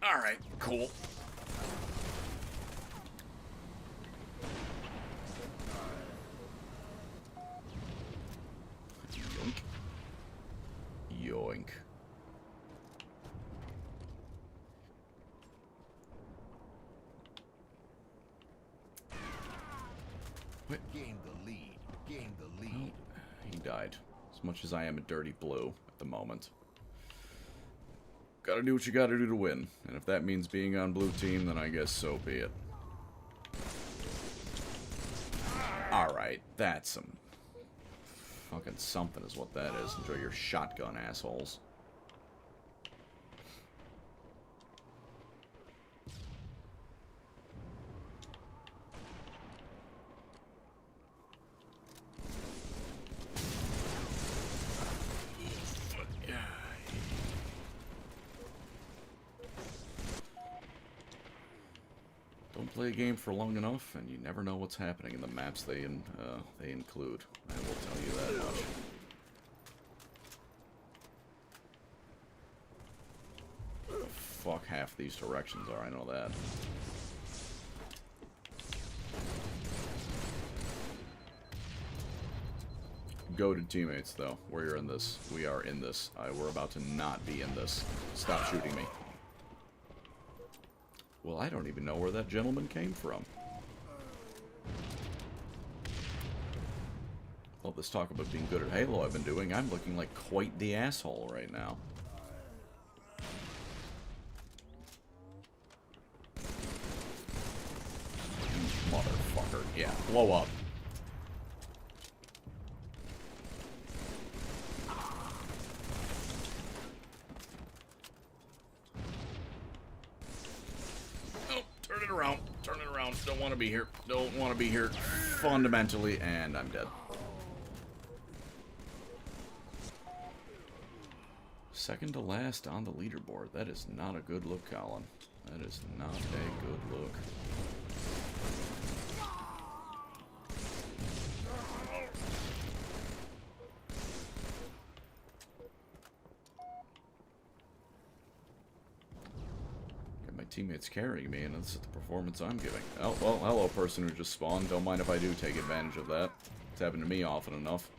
Alright, cool. Yoink. Yoink. What? Gain the lead. Gain the lead. He died. As much as I am a dirty blue at the moment. Gotta do what you gotta do to win. And if that means being on blue team, then I guess so be it. Alright, that's some... fucking something is what that is. Enjoy your shotgun, assholes. Don't play a game for long enough, and you never know what's happening in the maps they include. I will tell you that much. Fuck, half these directions are, I know that. Goated teammates, though. We're in this. We are in this. We're about to not be in this. Stop shooting me. Well, I don't even know where that gentleman came from. All this talk about being good at Halo I've been doing, I'm looking like quite the asshole right now. Motherfucker. Yeah, blow up. Turn it around. Don't want to be here. Don't want to be here. Fundamentally, and I'm dead. Second to last on the leaderboard. That is not a good look, Colin. That is not a good look. Teammates carrying me, and this is the performance I'm giving. Oh, well, hello, person who just spawned. Don't mind if I do take advantage of that. It's happened to me often enough.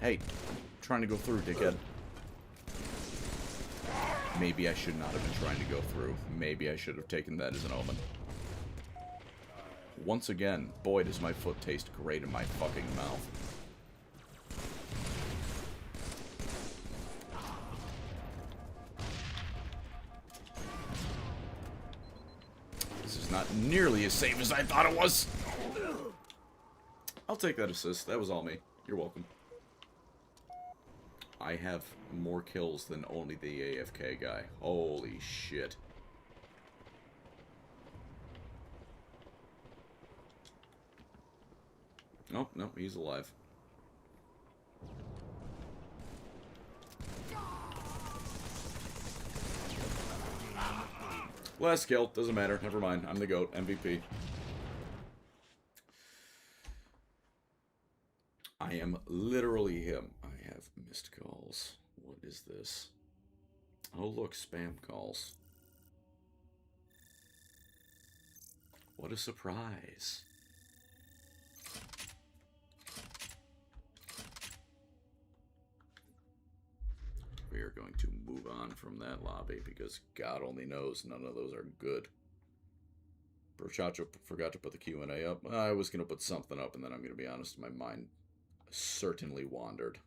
Hey, I'm trying to go through, dickhead. Maybe I should not have been trying to go through. Maybe I should have taken that as an omen. Once again, boy, does my foot taste great in my fucking mouth. This is not nearly as safe as I thought it was. I'll take that assist. That was all me. You're welcome. I have more kills than only the AFK guy. Holy shit. Oh, no, he's alive. Last kill. Doesn't matter. Never mind. I'm the GOAT. MVP. I am literally him. I have missed calls. What is this? Oh, look. Spam calls. What a surprise. We are going to move on from that lobby because God only knows none of those are good. Brochacho forgot to put the Q&A up. I was going to put something up, and then I'm going to be honest, my mind certainly wandered.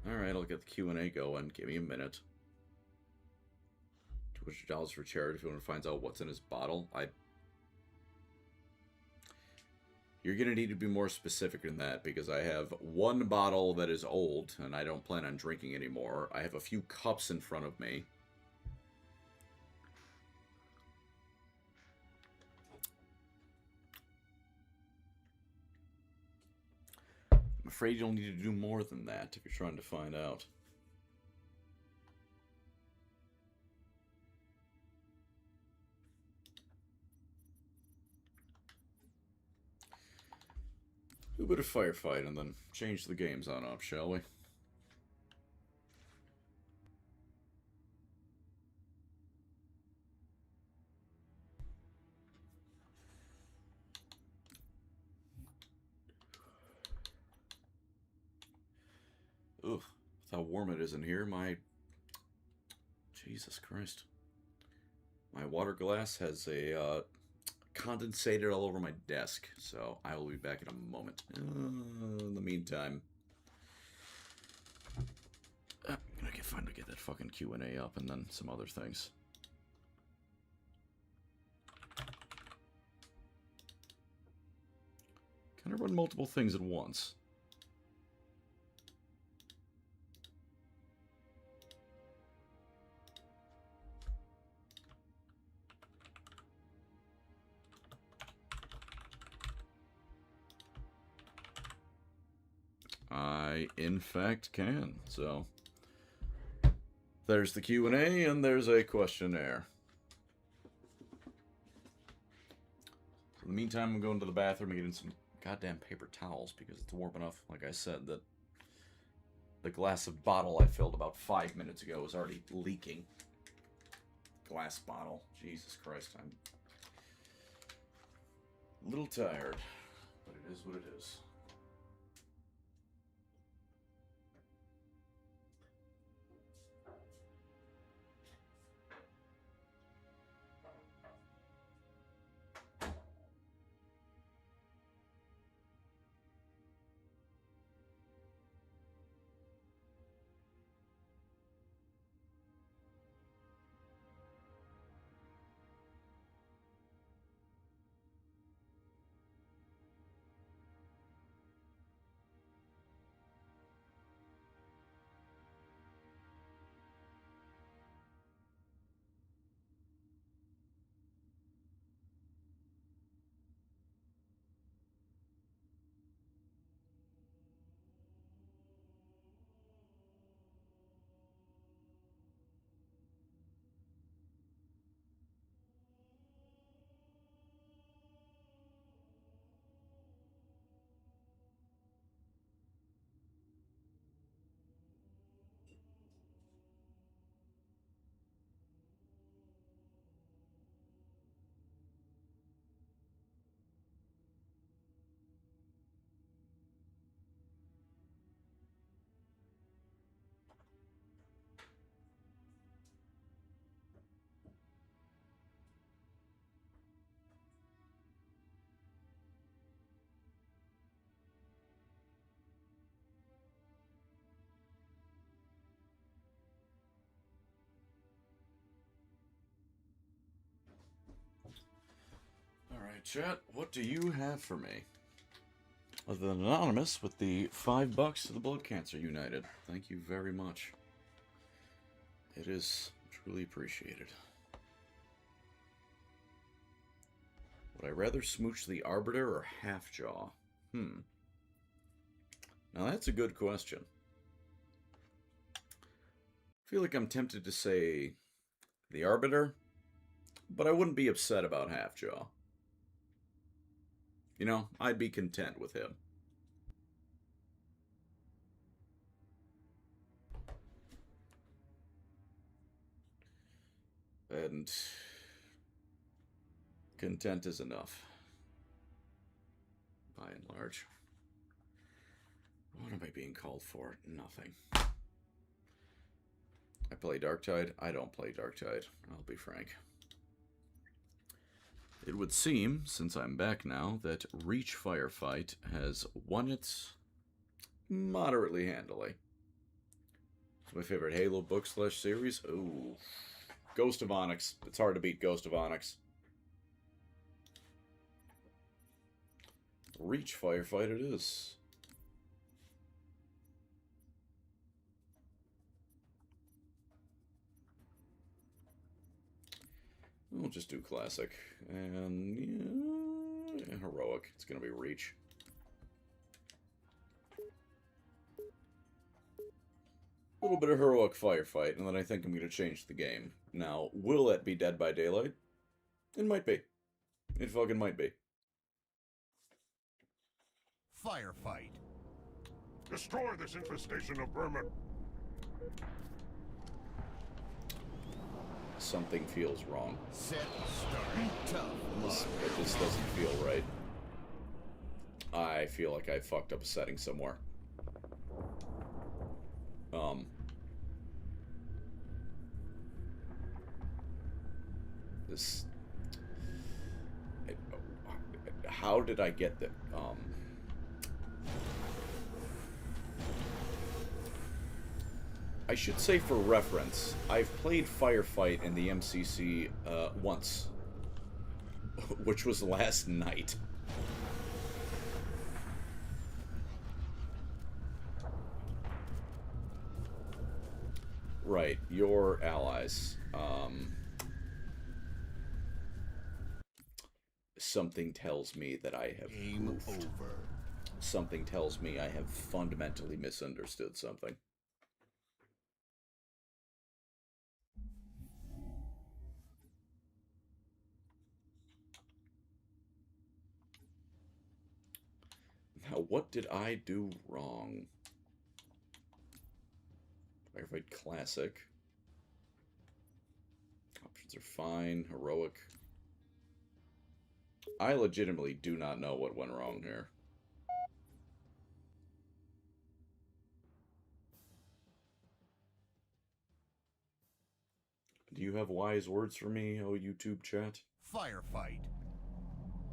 Alright, I'll get the Q&A going. Give me a minute. $200 for charity if anyone finds out what's in his bottle. You're going to need to be more specific than that, because I have one bottle that is old, and I don't plan on drinking anymore. I have a few cups in front of me. I'm afraid you'll need to do more than that if you're trying to find out. Do a bit of firefight and then change the games on up, shall we? Ugh, with how warm it is in here, Jesus Christ. My water glass has a, condensated all over my desk, so I will be back in a moment. In the meantime, I'm gonna finally get that fucking Q&A up and then some other things. Can I run multiple things at once? I, in fact, can. So, there's the Q&A, and there's a questionnaire. In the meantime, I'm going to the bathroom and getting some goddamn paper towels, because it's warm enough, like I said, that the glass of bottle I filled about 5 minutes ago is already leaking. Glass bottle. Jesus Christ, I'm a little tired, but it is what it is. chat, what do you have for me? Other than Anonymous with the $5 to the Blood Cancer United. Thank you very much. It is truly appreciated. Would I rather smooch the Arbiter or Halfjaw? Now that's a good question. I feel like I'm tempted to say the Arbiter, but I wouldn't be upset about Halfjaw. You know, I'd be content with him. And content is enough, by and large. What am I being called for? Nothing. I play Darktide. I don't play Darktide, I'll be frank. It would seem, since I'm back now, that Reach Firefight has won it moderately handily. It's my favorite Halo book / series. Ooh. Ghost of Onyx. It's hard to beat Ghost of Onyx. Reach Firefight it is. We'll just do Classic. And, yeah, Heroic. It's going to be Reach. A little bit of Heroic Firefight, and then I think I'm going to change the game. Now, will it be Dead by Daylight? It might be. It fucking might be. Firefight. Destroy this infestation of vermin. Something feels wrong. Set, start, tough. This doesn't feel right. I feel like I fucked up a setting somewhere. This... How did I get the... I should say for reference, I've played Firefight in the MCC once. Which was last night. Right, your allies. Something tells me that I have Game goofed. over. Something tells me I have fundamentally misunderstood something. Now, what did I do wrong? Firefight Classic. Options are fine. Heroic. I legitimately do not know what went wrong here. Do you have wise words for me, oh YouTube chat? Firefight.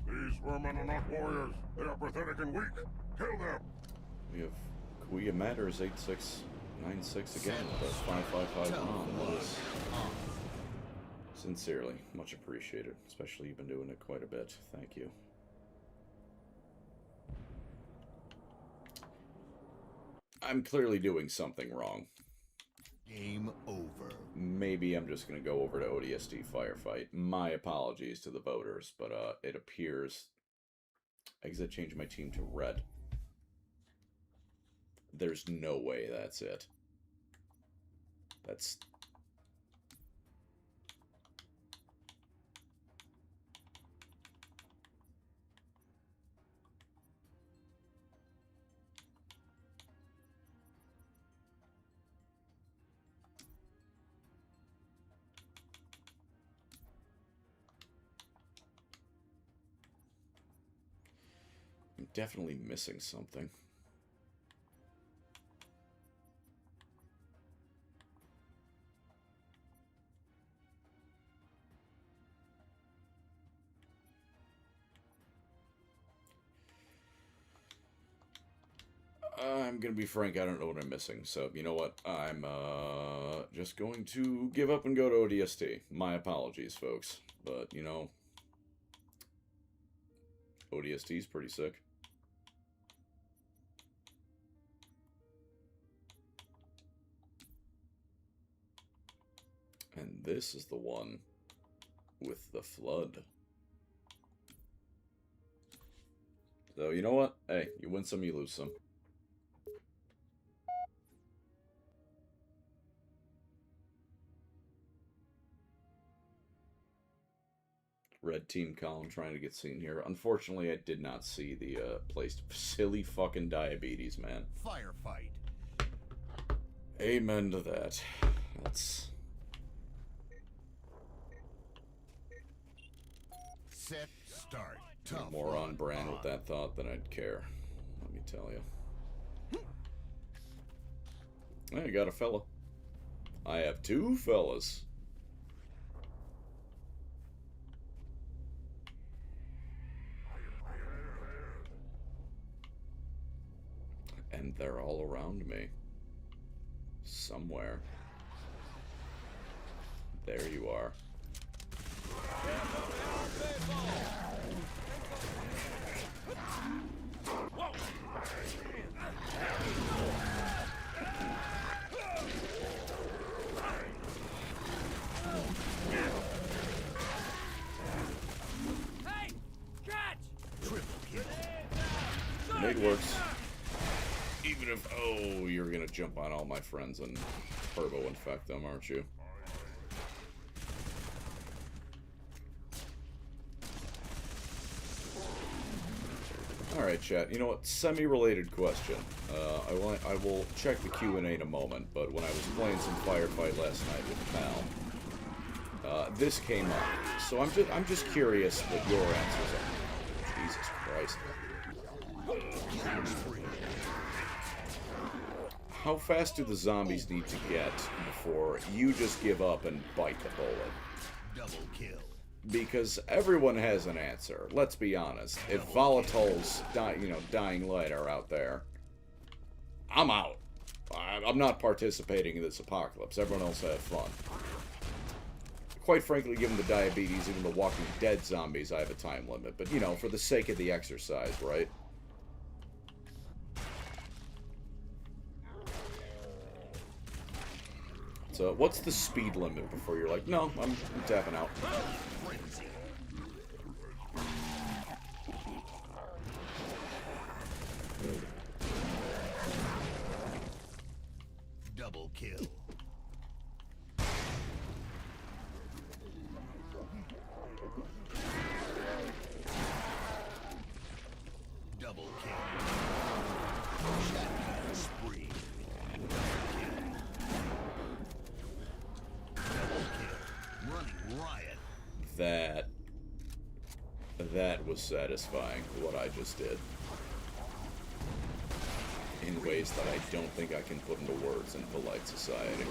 These vermin are not warriors. They are pathetic and weak. Kill them. We have Kuya Matters 8696 again with a 555 ROM. That is sincerely much appreciated. Especially you've been doing it quite a bit. Thank you. I'm clearly doing something wrong. Game over. Maybe I'm just going to go over to ODST Firefight. My apologies to the voters, but it appears... I guess I changed my team to red. There's no way that's it. That's... I'm definitely missing something. I'm gonna be frank, I don't know what I'm missing, so you know what? I'm just going to give up and go to ODST. My apologies, folks, but you know, ODST is pretty sick. And this is the one with the flood. So, you know what? Hey, you win some, you lose some. Red team column trying to get seen here. Unfortunately, I did not see the placed. Silly fucking diabetes, man. Firefight. Amen to that. That's... Set. Start. Tough. more on brand with that thought than I'd care. Let me tell you. I got a fella. I have two fellas. And they're all around me. Somewhere. There you are. Hey! Catch! Triple kill. Grenade works. Even if... Oh, you're gonna jump on all my friends and turbo-infect them, aren't you? Alright, chat. You know what? Semi-related question. I will check the Q&A in a moment, but when I was playing some Firefight last night with Pal, this came up. So I'm just curious what your answers are. Jesus Christ. How fast do the zombies need to get before you just give up and bite the bullet? Double kill. Because everyone has an answer. Let's be honest. If volatiles, dying light are out there, I'm out. I'm not participating in this apocalypse. Everyone else have fun. Quite frankly, given the diabetes, even the Walking Dead zombies, I have a time limit. But, you know, for the sake of the exercise, right? So, what's the speed limit before you're like, no, I'm tapping out? Frenzy. Double kill. Double kill. Shotgun spree. Double kill. Running riot. That was satisfying, what I just did. In ways that I don't think I can put into words in polite society.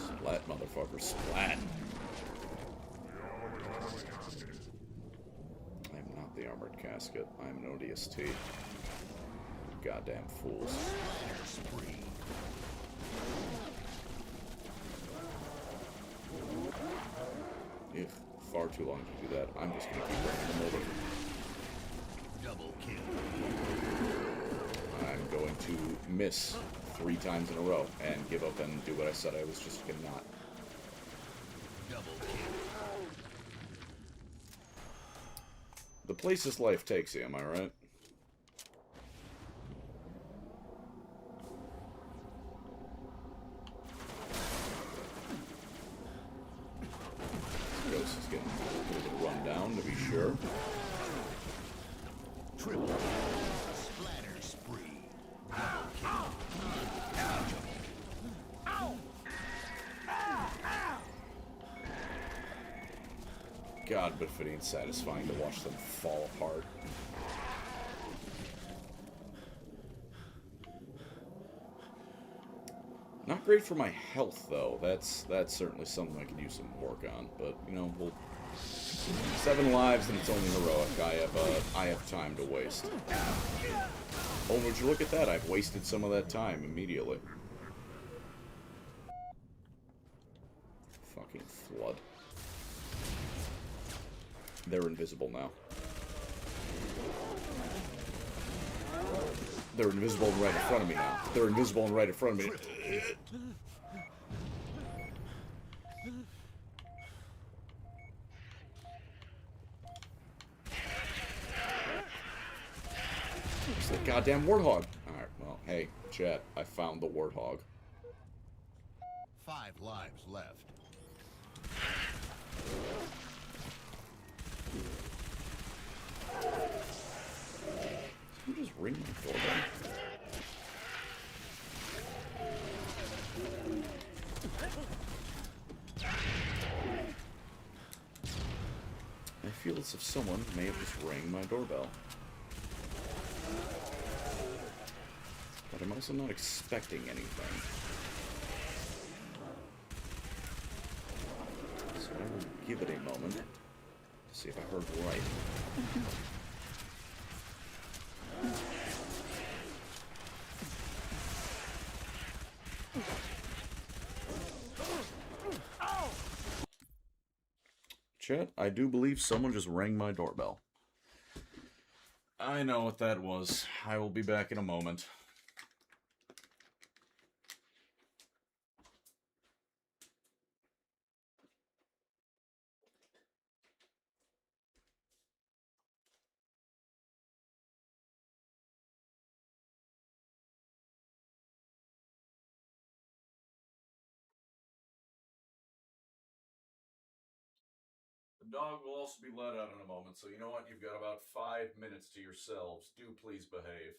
Splat, motherfucker, splat. I'm not the armored casket. I'm an ODST. Goddamn fools. Spree. If far too long to do that, I'm just gonna keep running them over. Double kill. I'm going to miss 3 times in a row and give up and do what I said I was just gonna not. Double kill. The places life takes you, am I right? Ghost is getting a little bit run down, to be sure. Triple kill. Splatter spree. Double kill. God, but if it ain't satisfying to watch them fall apart. Not great for my health, though. That's certainly something I could use some work on. But you know, we'll 7 lives and it's only heroic. I have time to waste. Oh, would you look at that? I've wasted some of that time immediately. Fucking flood. They're invisible now. They're invisible and right in front of me now. They're invisible and right in front of me. It's the goddamn warthog. Alright, well, hey, chat, I found the warthog. 5 lives left. Can you just ring my doorbell? I feel as if someone may have just rang my doorbell. But I'm also not expecting anything. So I will give it a moment to see if I heard right. Chat, I do believe someone just rang my doorbell. I know what that was. I will be back in a moment. The dog will also be let out in a moment, so you know what? You've got about 5 minutes to yourselves. Do please behave.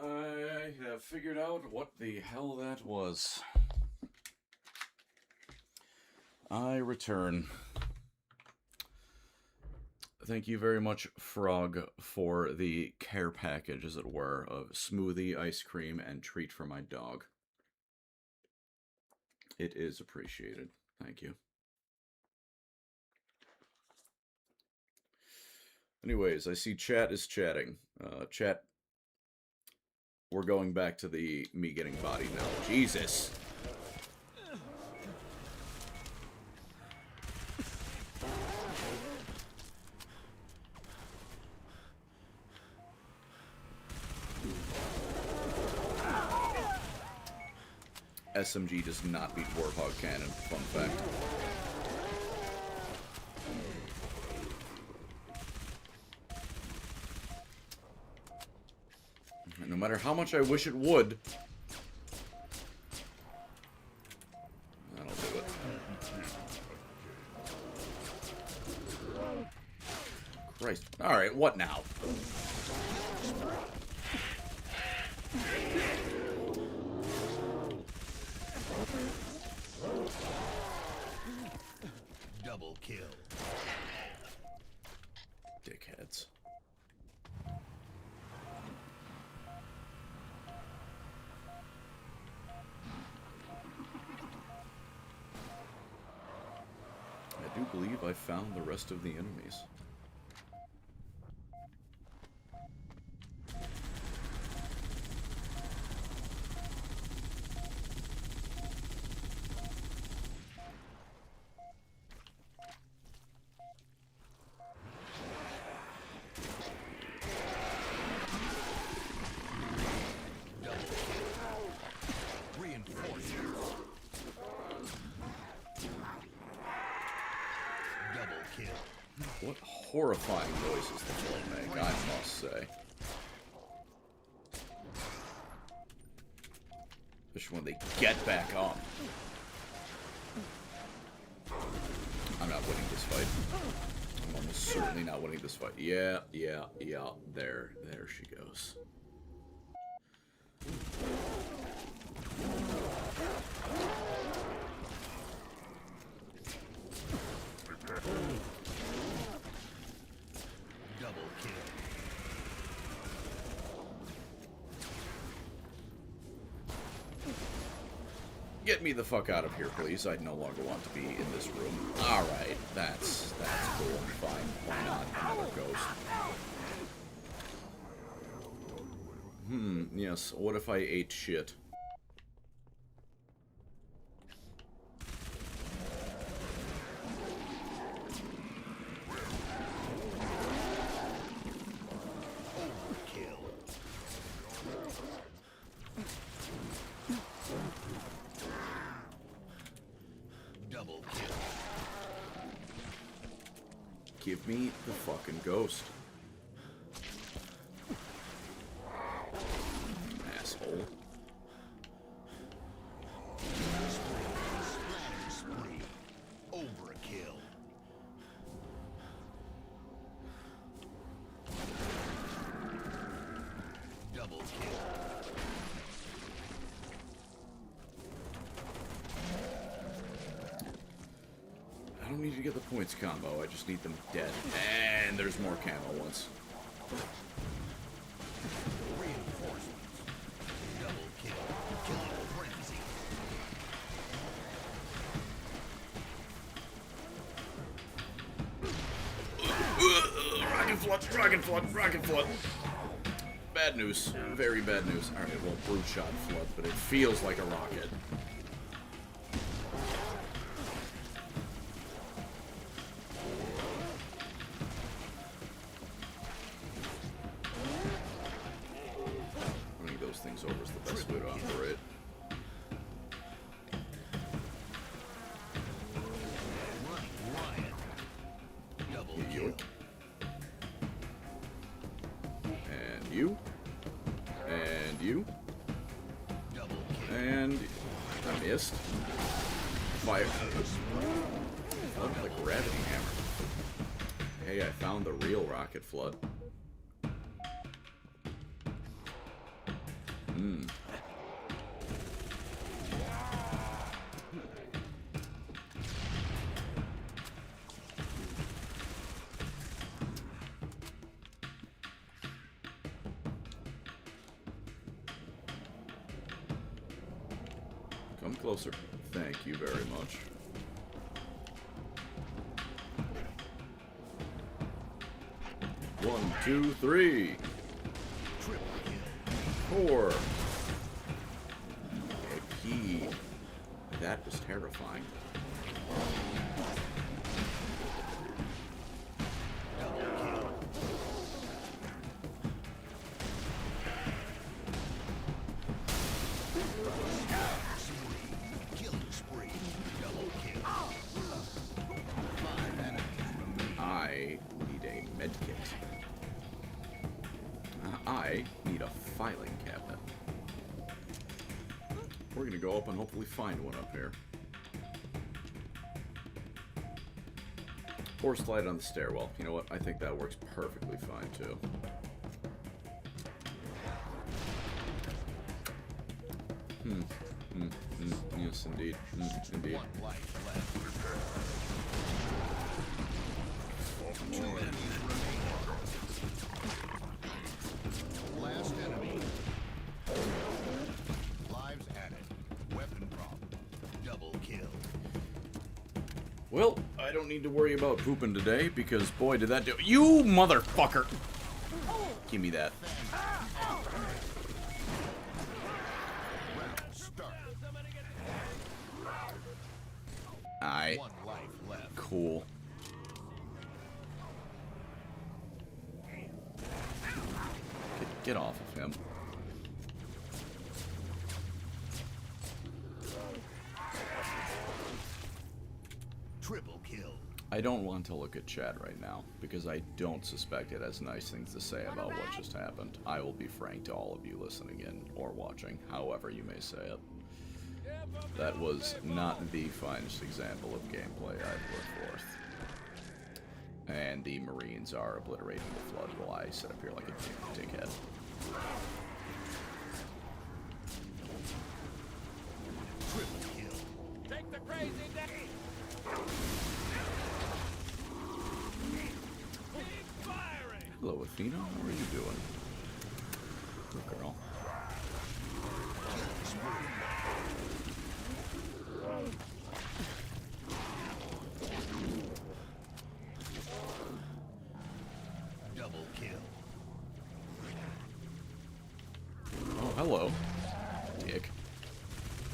I have figured out what the hell that was. I return. Thank you very much, Frog, for the care package, as it were, of smoothie, ice cream, and treat for my dog. It is appreciated. Thank you. Anyways, I see chat is chatting. Chat, we're going back to the me getting bodied now. Jesus! SMG does not beat Warthog Cannon, fun fact. And no matter how much I wish it would, that'll do it. Christ. Alright, what now? Double kill. Dickheads. I do believe I found the rest of the enemies. What horrifying noises the flow make, I must say. Especially when they get back on. I'm not winning this fight. I'm almost certainly not winning this fight. Yeah. There she goes. Get me the fuck out of here, please. I no longer want to be in this room. Alright, that's cool. Fine. Why not? Another ghost. Yes. What if I ate shit? Give me the fucking ghost. Asshole. Splatter spree. Overkill. Double kill. I don't need to get the points combo, I just need them dead. And there's more camo ones. Reinforcements. Double kill. Killing frenzy. Rocket flood. Bad news. Very bad news. Alright, well, brute shot flood, but it feels like a rocket. Running those things over is the best way to operate. Running riot. Double kill. And you. And you. Double kill. And I missed. Fire. Flood with a gravity hammer. Hey, I found the real rocket flood. Come closer. Thank you very much. One, two, three. Triple kill. 4. A key. That was terrifying. Double kill. Killing spree. Double kill. 5 enemies remaining. I need a medkit. I need a filing cabinet. We're gonna go up and hopefully find one up here. Or slide on the stairwell. You know what? I think that works perfectly fine too. Yes, indeed. Indeed. 1 life left. 2 enemies remaining. Last enemy. Lives added. Weapon drop. Double kill. Well, I don't need to worry about pooping today because boy did that do— You motherfucker! Give me that. Round start. Aye. 1 life left. Cool. Get off of him. Triple kill. I don't want to look at chat right now because I don't suspect it has nice things to say about what just happened. I will be frank to all of you listening in or watching, however you may say it. That was not the finest example of gameplay I've put forth. And the Marines are obliterating the flood while I sit up here like a dickhead. Triple kill. Take the crazy day. Keep firing. Hello, Athena. How are you doing? Good girl. Killing spree. Double kill. Oh, hello. Dick.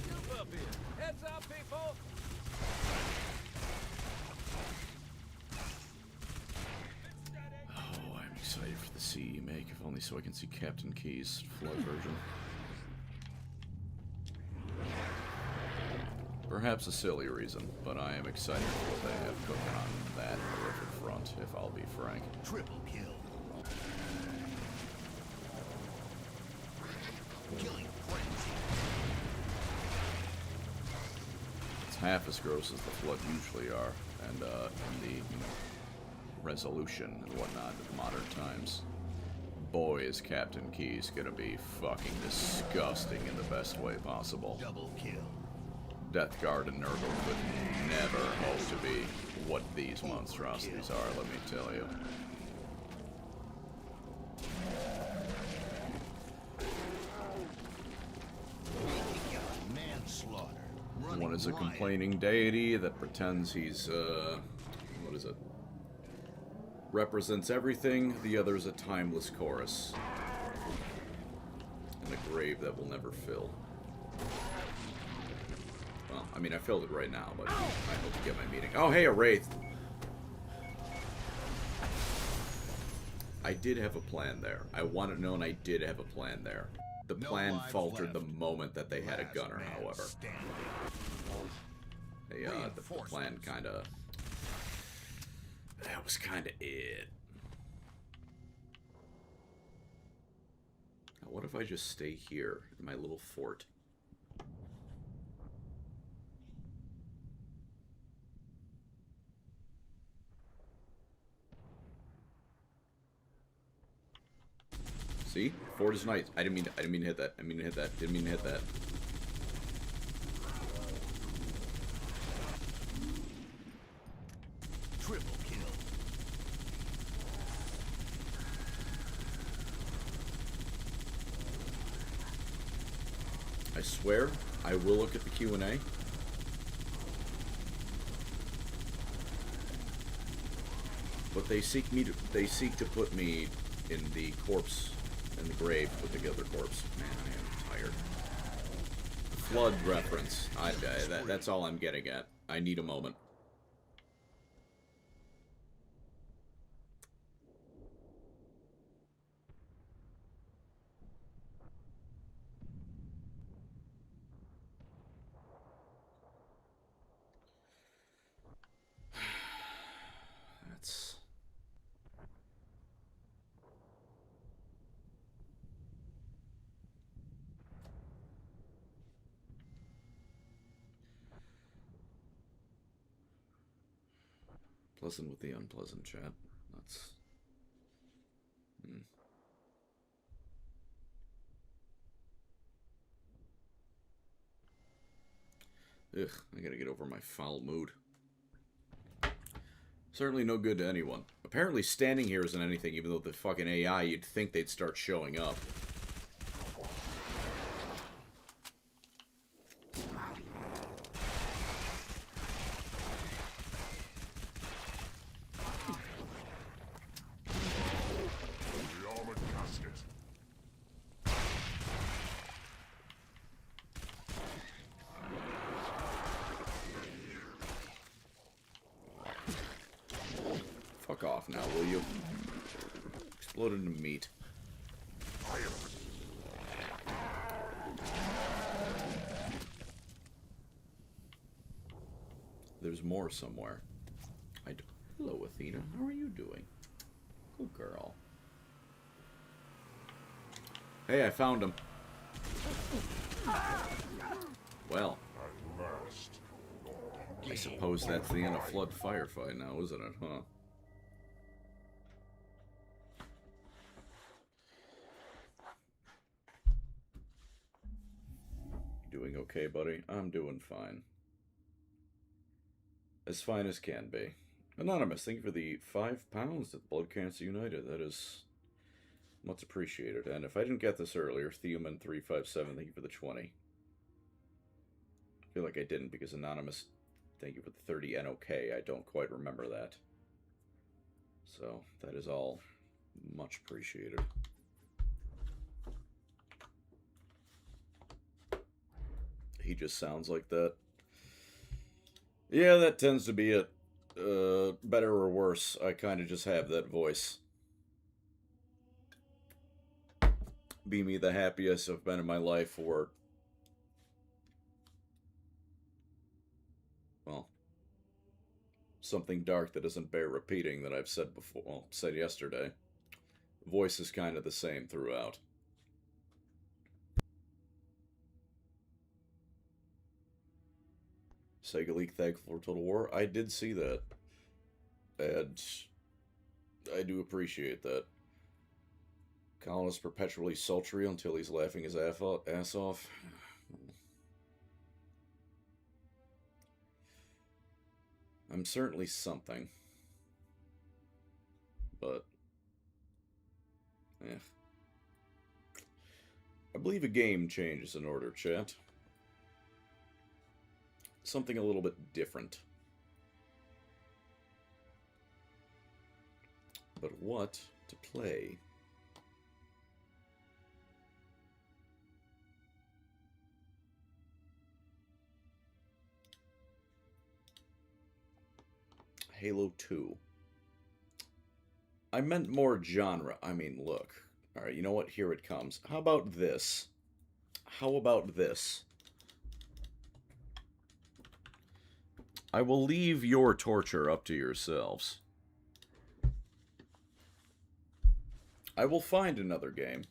Jump up here. Heads up, people. Oh, I'm excited for the CE you make, if only so I can see Captain Key's flood version. Perhaps a silly reason, but I am excited for what they have cooking on that horrific front, if I'll be frank. Triple kill. Killing frenzy. It's half as gross as the flood usually are, and in the, resolution and whatnot of modern times. Boy, is Captain Key's gonna be fucking disgusting in the best way possible. Double kill. Death Guard and Nurgle could never hope to be what these monstrosities are, let me tell you. Making out manslaughter. Running One is a riot. complaining deity that pretends he's, what is it? Represents everything. The other is a timeless chorus. And a grave that will never fill. Well, I mean, I filled it right now, but I hope to get my meeting. Oh, hey, a Wraith! I did have a plan there. I want it known I did have a plan there. The No plan lives faltered the left. moment that they had a Last gunner, man however. standing. The plan kind of... That was kind of it. Now, what if I just stay here in my little fort? See? Ford is nice. I didn't mean to hit that. I didn't mean to hit that. Didn't mean to hit that. Triple kill. I swear, I will look at the Q&A. But they seek to put me in the corpse, in the grave with the other corpse. Man, I am tired. Flood reference. That's all I'm getting at. I need a moment. That's... pleasant with the unpleasant, chat. That's... Ugh, I gotta get over my foul mood. Certainly no good to anyone. Apparently standing here isn't anything, even though the fucking AI, you'd think they'd start showing up. The armored casket. Fuck off now, will you? Explode into meat. There's more somewhere. Hello, Athena. How are you doing? Good girl. Hey, I found him. Well. At last. I suppose that's the end of Flood Firefight now, isn't it, huh? Doing okay, buddy? I'm doing fine. As fine as can be. Anonymous, thank you for the £5 at Blood Cancer United. That is much appreciated. And if I didn't get this earlier, Theoman357, thank you for the 20. I feel like I didn't because Anonymous, thank you for the 30 NOK. I don't quite remember that. So, that is all much appreciated. He just sounds like that. Yeah, that tends to be it. Better or worse, I kind of just have that voice. Be me the happiest I've been in my life for... well, something dark that doesn't bear repeating that I've said before, well, said yesterday. Voice is kind of the same throughout. Sega League thankful for Total War. I did see that. And I do appreciate that. Colin is perpetually sultry until he's laughing his ass off. I'm certainly something. But... eh. I believe a game changes in order, chat. Something a little bit different. But what to play? Halo 2. I meant more genre. I mean, look. Alright, you know what? Here it comes. How about this? How about this? I will leave your torture up to yourselves. I will find another game.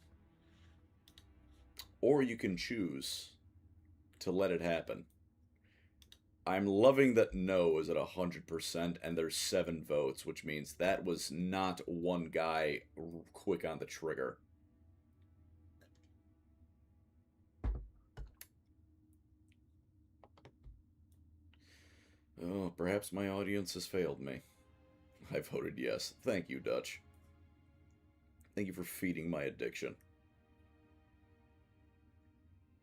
Or you can choose to let it happen. I'm loving that no is at 100% and there's 7 votes, which means that was not one guy quick on the trigger. Oh, perhaps my audience has failed me. I voted yes. Thank you, Dutch. Thank you for feeding my addiction.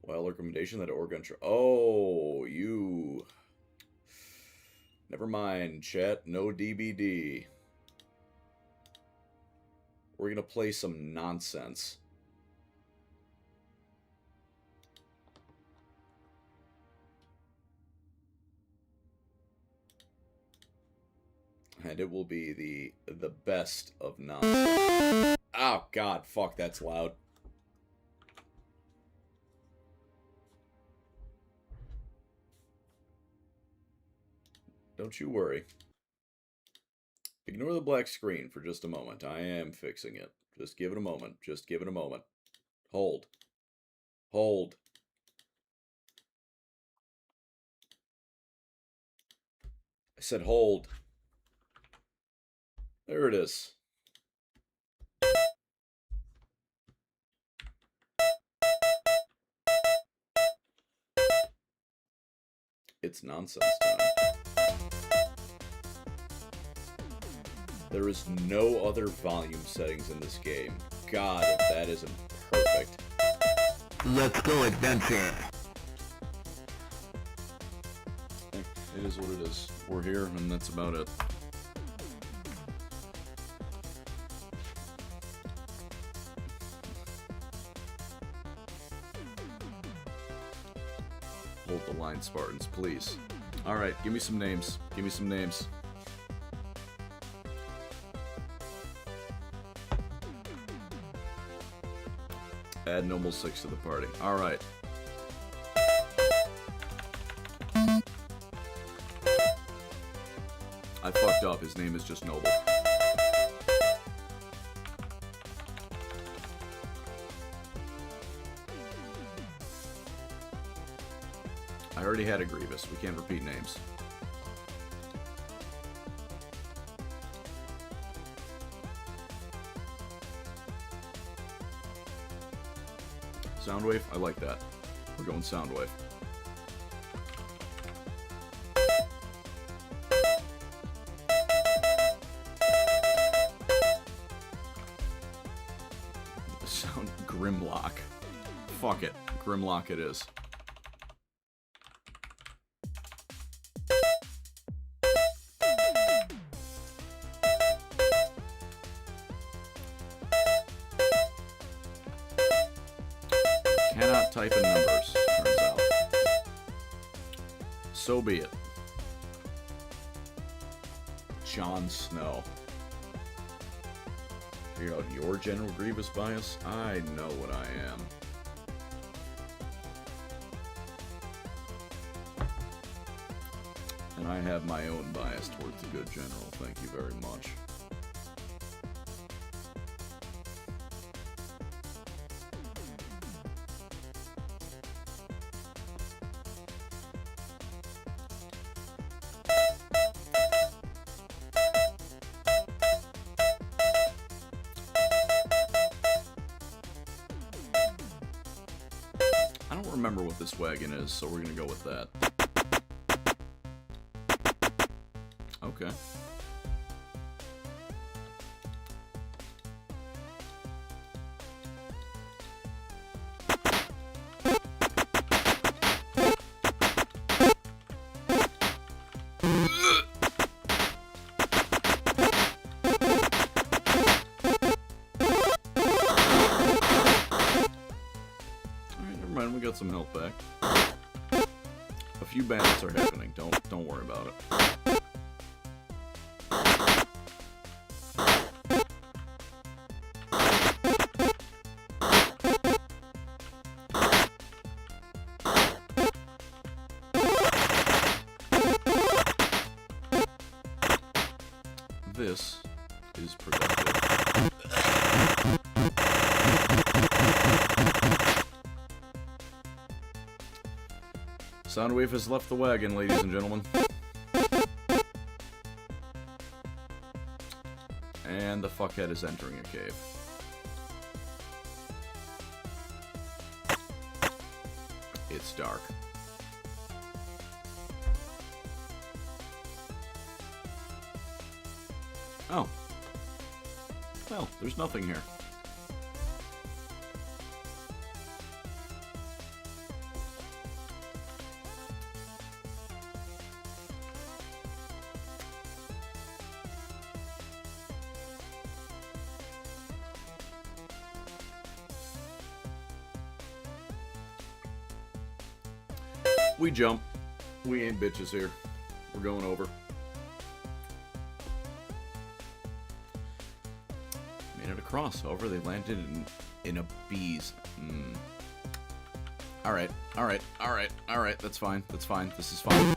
Wild recommendation that Oregon... Oh, you... Never mind, chat. No DBD. We're gonna play some nonsense. And it will be the best of nonsense. Oh, God, fuck, that's loud. Don't you worry. Ignore the black screen for just a moment. I am fixing it. Just give it a moment. Just give it a moment. Hold. Hold. I said hold. There it is. It's nonsense time. There is no other volume settings in this game. God, if that isn't perfect. Let's go adventure. It is what it is. We're here, and that's about it. Hold the line, Spartans, please. Alright, give me some names. Give me some names. Add Noble 6 to the party. Alright. I fucked up. His name is just Noble. I already had a Grievous. We can't repeat names. Soundwave? I like that. We're going Soundwave. Sound Grimlock. Fuck it. Grimlock it is. Cannot type in numbers, turns out. So be it. Jon Snow. Figured out your General Grievous bias? I know what I am. And I have my own bias towards the good general. Thank you very much. I don't remember what this wagon is, so we're gonna go with that. Okay. Alright, never mind, we got some health back. A few bandits are happening, don't worry about it. This is productive. Soundwave has left the wagon, ladies and gentlemen. And the fuckhead is entering a cave. It's dark. Oh. Well, there's nothing here. We jump. We ain't bitches here. We're going over. Made it across. Over. They landed in a bees. Alright. Alright. Alright. Alright. That's fine. That's fine. This is fine.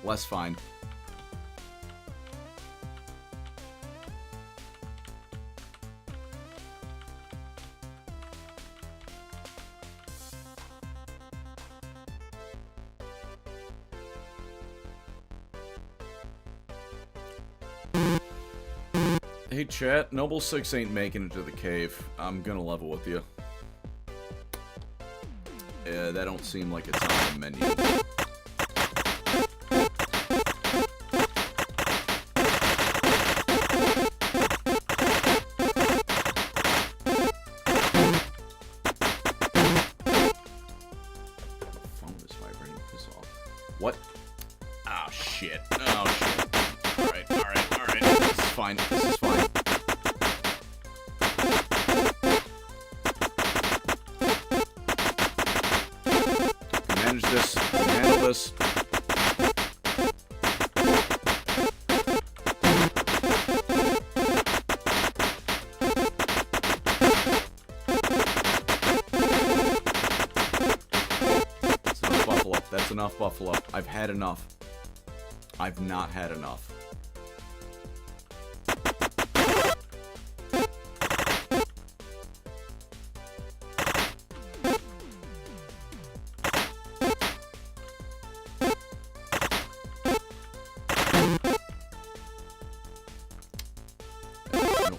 Less fine. Hey chat, Noble 6 ain't making it to the cave. I'm gonna level with you. That don't seem like it's on the menu. Phone is vibrating. Piss off. What? Oh shit. Oh shit. Alright, alright, alright. This is fine. This is fine. Manage this. Handle this. That's enough buffalo. That's enough buffalo. I've had enough. I've not had enough.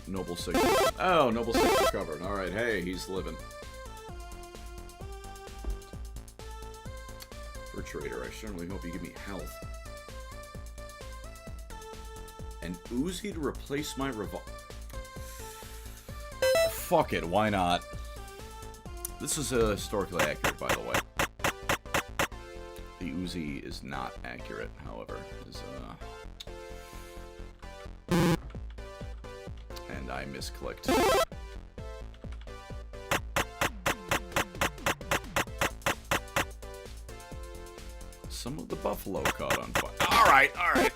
Noble 6. Oh, Noble 6 recovered. Alright, hey, he's living. For trader, I certainly hope you give me health. An Uzi to replace my revolver. Fuck it, why not? This is historically accurate, by the way. The Uzi is not accurate, however. And I misclicked. Some of the buffalo caught on fire. Alright, alright.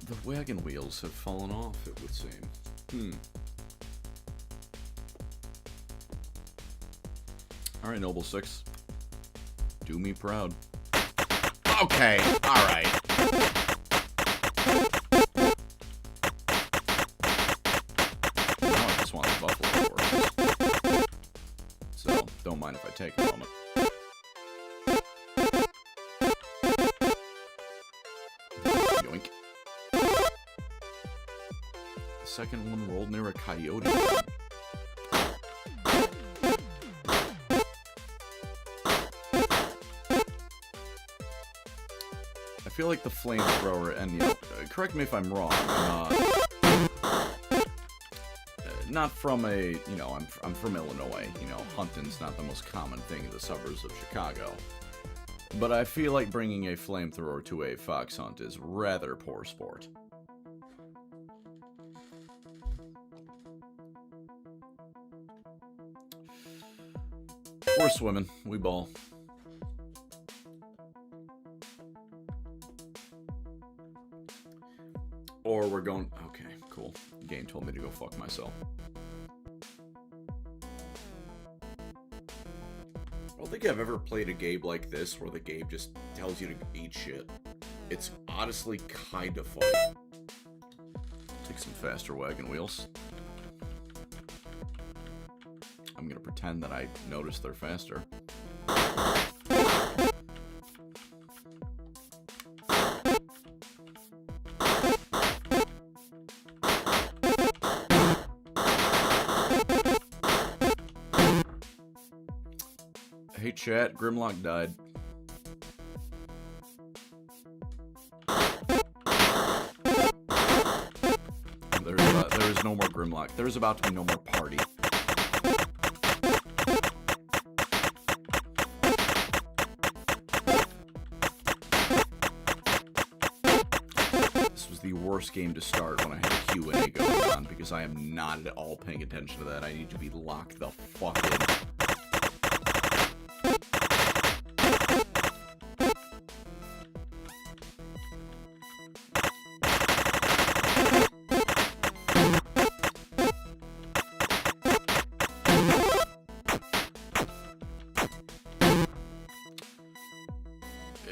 The wagon wheels have fallen off, it would seem. Alright, Noble 6. Do me proud. Okay, alright. Now I just want the buffalo horses. So, don't mind if I take a moment. Yoink. The second one rolled near a coyote. I feel like the flamethrower, and you know, correct me if I'm wrong, not from a, you know, I'm from Illinois, you know, hunting's not the most common thing in the suburbs of Chicago. But I feel like bringing a flamethrower to a fox hunt is rather poor sport. We're swimming. We ball. Or we're going... Okay, cool. The game told me to go fuck myself. I don't think I've ever played a game like this where the game just tells you to eat shit. It's honestly kind of funny. Take some faster wagon wheels. I'm gonna pretend that I noticed they're faster. Hey chat, Grimlock died. There is no more Grimlock. There is about to be no more party. This was the worst game to start when I had a Q&A going on because I am not at all paying attention to that. I need to be locked the fuck in.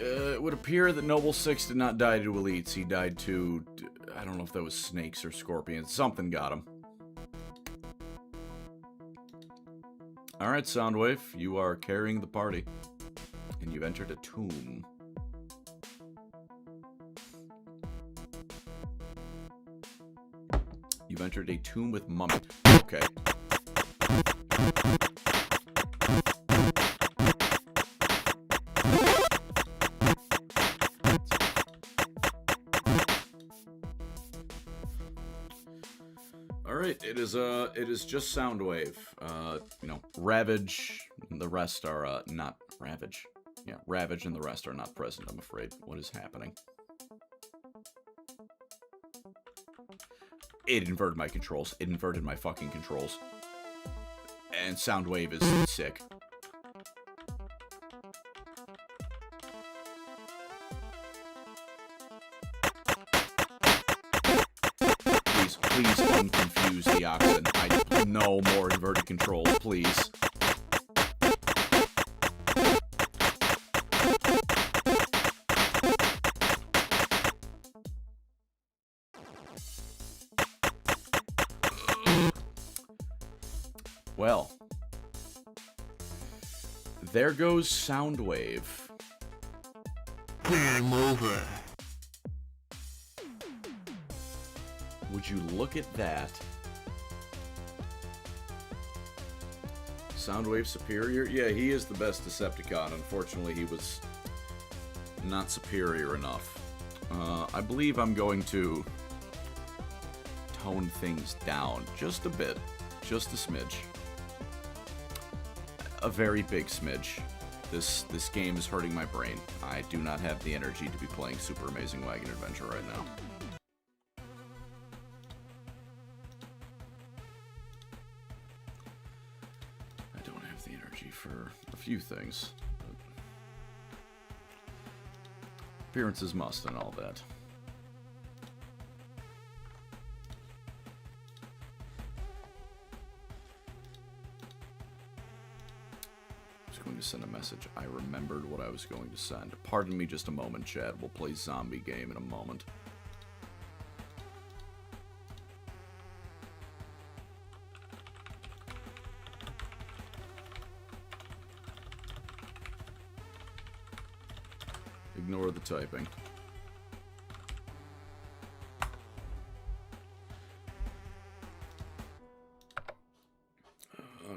It would appear that Noble 6 did not die to elites. He died to, I don't know if that was snakes or scorpions. Something got him. Alright, Soundwave, you are carrying the party. And you've entered a tomb. You've entered a tomb with mummy. Okay. Alright, it is just Soundwave. You know, Ravage, and the rest are, not Ravage. Yeah, Ravage and the rest are not present, I'm afraid. What is happening? It inverted my controls. It inverted my fucking controls. And Soundwave is sick. Please unconfuse the oxen. I no more inverted controls, please. Well, there goes Soundwave. Game over. Would you look at that? Soundwave superior? Yeah, he is the best Decepticon. Unfortunately, he was not superior enough. I believe I'm going to tone things down just a bit. Just a smidge. A very big smidge. This game is hurting my brain. I do not have the energy to be playing Super Amazing Wagon Adventure right now. For a few things. But appearances must and all that. I was going to send a message. I remembered what I was going to send. Pardon me just a moment, Chad. We'll play zombie game in a moment. Ignore the typing.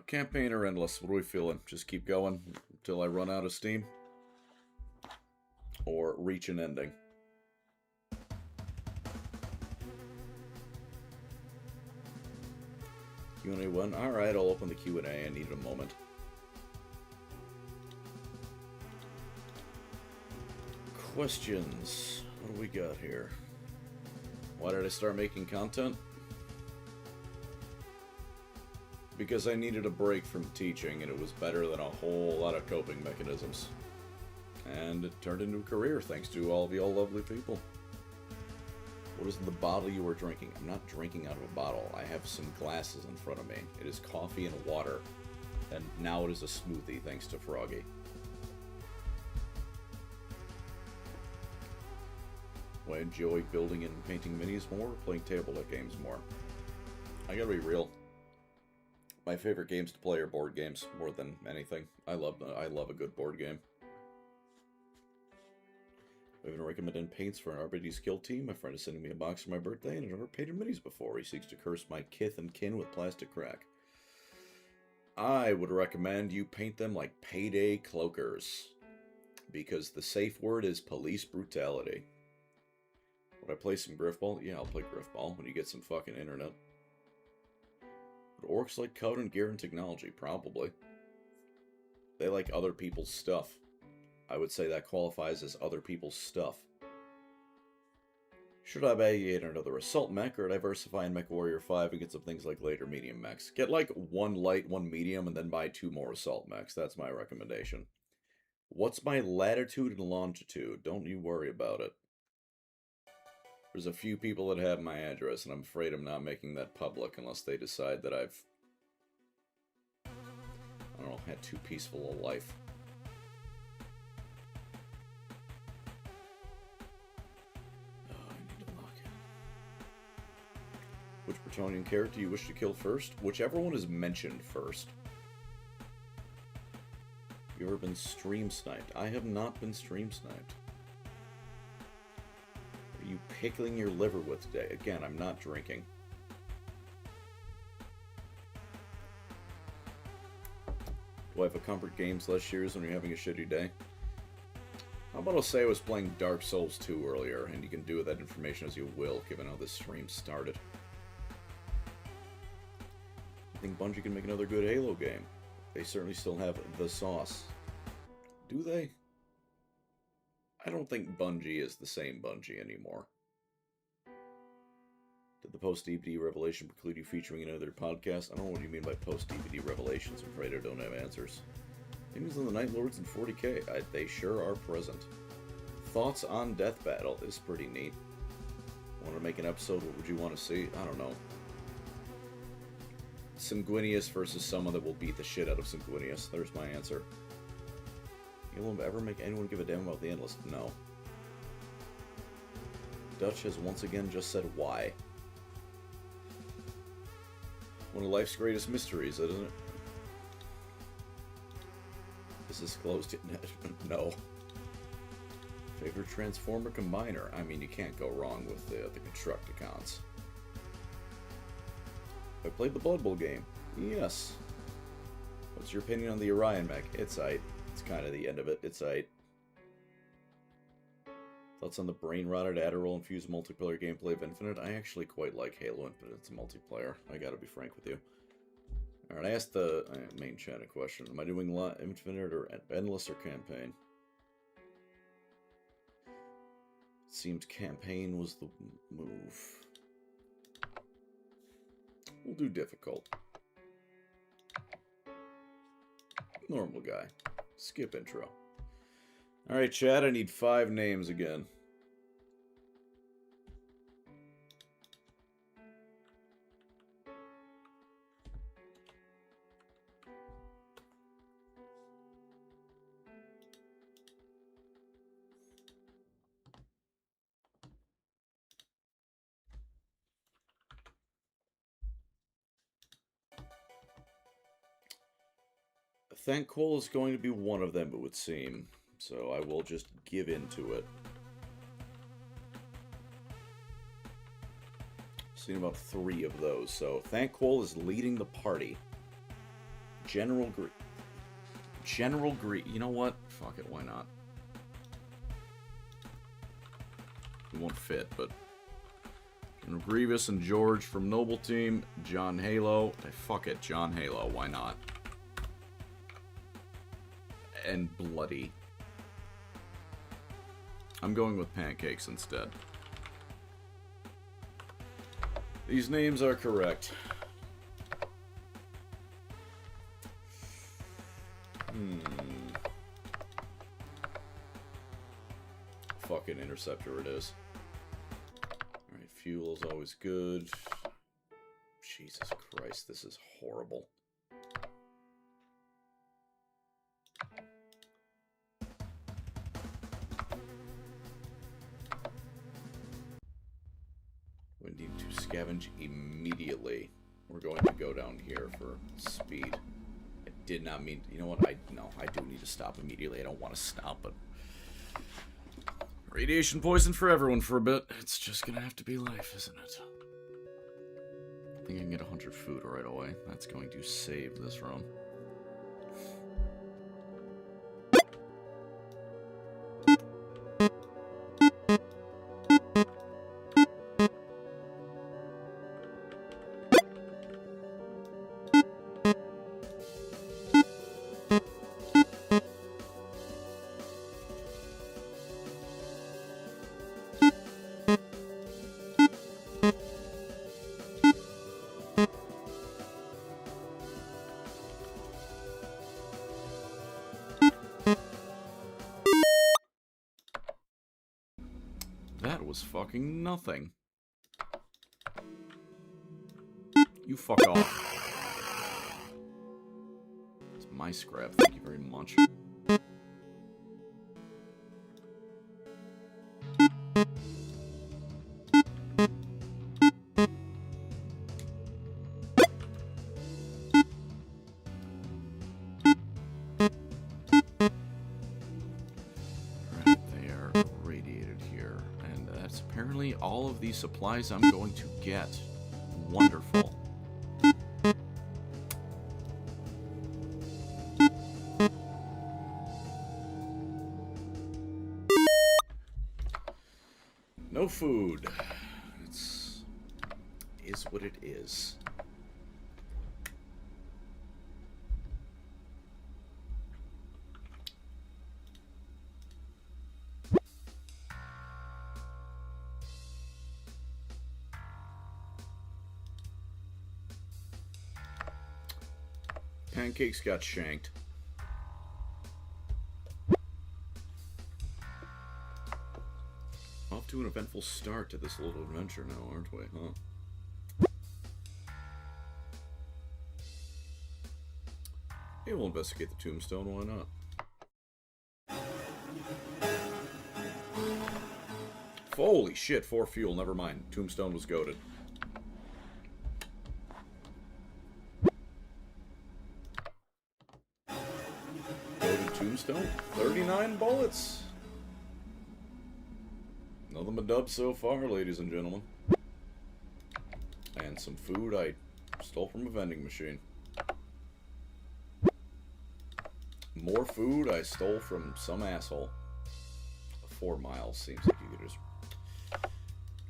Campaign or endless? What are we feeling? Just keep going until I run out of steam? Or reach an ending? Q&A 1? Alright, I'll open the Q&A. I need a moment. Questions. What do we got here? Why did I start making content? Because I needed a break from teaching, and it was better than a whole lot of coping mechanisms. And it turned into a career, thanks to all of y'all lovely people. What is in the bottle you are drinking? I'm not drinking out of a bottle. I have some glasses in front of me. It is coffee and water. And now it is a smoothie, thanks to Froggy. Do I enjoy building and painting minis more, or playing tabletop games more? I gotta be real. My favorite games to play are board games more than anything. I love a good board game. I've been recommending paints for an RBD skill team. My friend is sending me a box for my birthday, and I've never painted minis before. He seeks to curse my kith and kin with plastic crack. I would recommend you paint them like payday cloakers, because the safe word is police brutality. Would I play some Griffball? Yeah, I'll play Griffball when you get some fucking internet. Would orcs like code and gear and technology? Probably. They like other people's stuff. I would say that qualifies as other people's stuff. Should I buy another assault mech or diversify in Mech Warrior 5 and get some things like later medium mechs? Get like one light, one medium, and then buy 2 more assault mechs. That's my recommendation. What's my latitude and longitude? Don't you worry about it. There's a few people that have my address, and I'm afraid I'm not making that public unless they decide that I've, I don't know, had too peaceful a life. Which Bretonnian character you wish to kill first? Whichever one is mentioned first. Have you ever been stream sniped? I have not been stream sniped. Are you pickling your liver with today? Again, I'm not drinking. Do I have a comfort game /Shears when you're having a shitty day? How about I'll say I was playing Dark Souls 2 earlier, and you can do with that information as you will, given how this stream started. I think Bungie can make another good Halo game. They certainly still have the sauce. Do they? I don't think Bungie is the same Bungie anymore. Did the post-DVD revelation preclude you featuring another podcast? I don't know what you mean by post-DVD revelations. I'm afraid I don't have answers. Things on the Night Lords and 40k. They sure are present. Thoughts on Death Battle is pretty neat. Want to make an episode? What would you want to see? I don't know. Sanguinius versus someone that will beat the shit out of Sanguinius. There's my answer. You will ever make anyone give a damn about the Endless? No. Dutch has once again just said why. One of life's greatest mysteries, isn't it? Is this closed yet? No. Favorite Transformer Combiner? I mean, you can't go wrong with the Constructicons. I played the Blood Bowl game. Yes. What's your opinion on the Orion mech? It's aight. It's kind of the end of it. It's aight. Thoughts on the brain-rotted Adderall-infused multiplayer gameplay of Infinite? I actually quite like Halo Infinite's multiplayer. I gotta be frank with you. Alright, I asked the main chat a question. Am I doing Infinite or Endless or Campaign? It seemed Campaign was the move. We'll do difficult. Normal guy. Skip intro. Alright, chat, I need 5 names again. Thankful is going to be one of them, it would seem. So I will just give into it. Seen about 3 of those. So Thankful is leading the party. General Gree. You know what? Fuck it, why not? It won't fit, but General Grievous and George from Noble Team. John Halo. Fuck it, John Halo. Why not? And Bloody. I'm going with Pancakes instead. These names are correct. Fucking Interceptor it is. Alright, fuel is always good. Jesus Christ, this is horrible. We need to scavenge immediately. We're going to go down here for speed. I did not mean... You know what? No, I do need to stop immediately. I don't want to stop, but... Radiation poison for everyone for a bit. It's just gonna have to be life, isn't it? I think I can get 100 food right away. That's going to save this run. That was fucking nothing. You fuck off. It's my scrap, thank you very much. All of these supplies I'm going to get. Wonderful. No food. Is what it is. Pancakes got shanked. Off to an eventful start to this little adventure now, aren't we, huh? Hey, we'll investigate the tombstone, why not? Holy shit, 4 fuel, never mind. Tombstone was goated. Tombstone, 39 bullets. Nothing but dubs so far, ladies and gentlemen. And some food I stole from a vending machine. More food I stole from some asshole. 4 miles seems like you could just...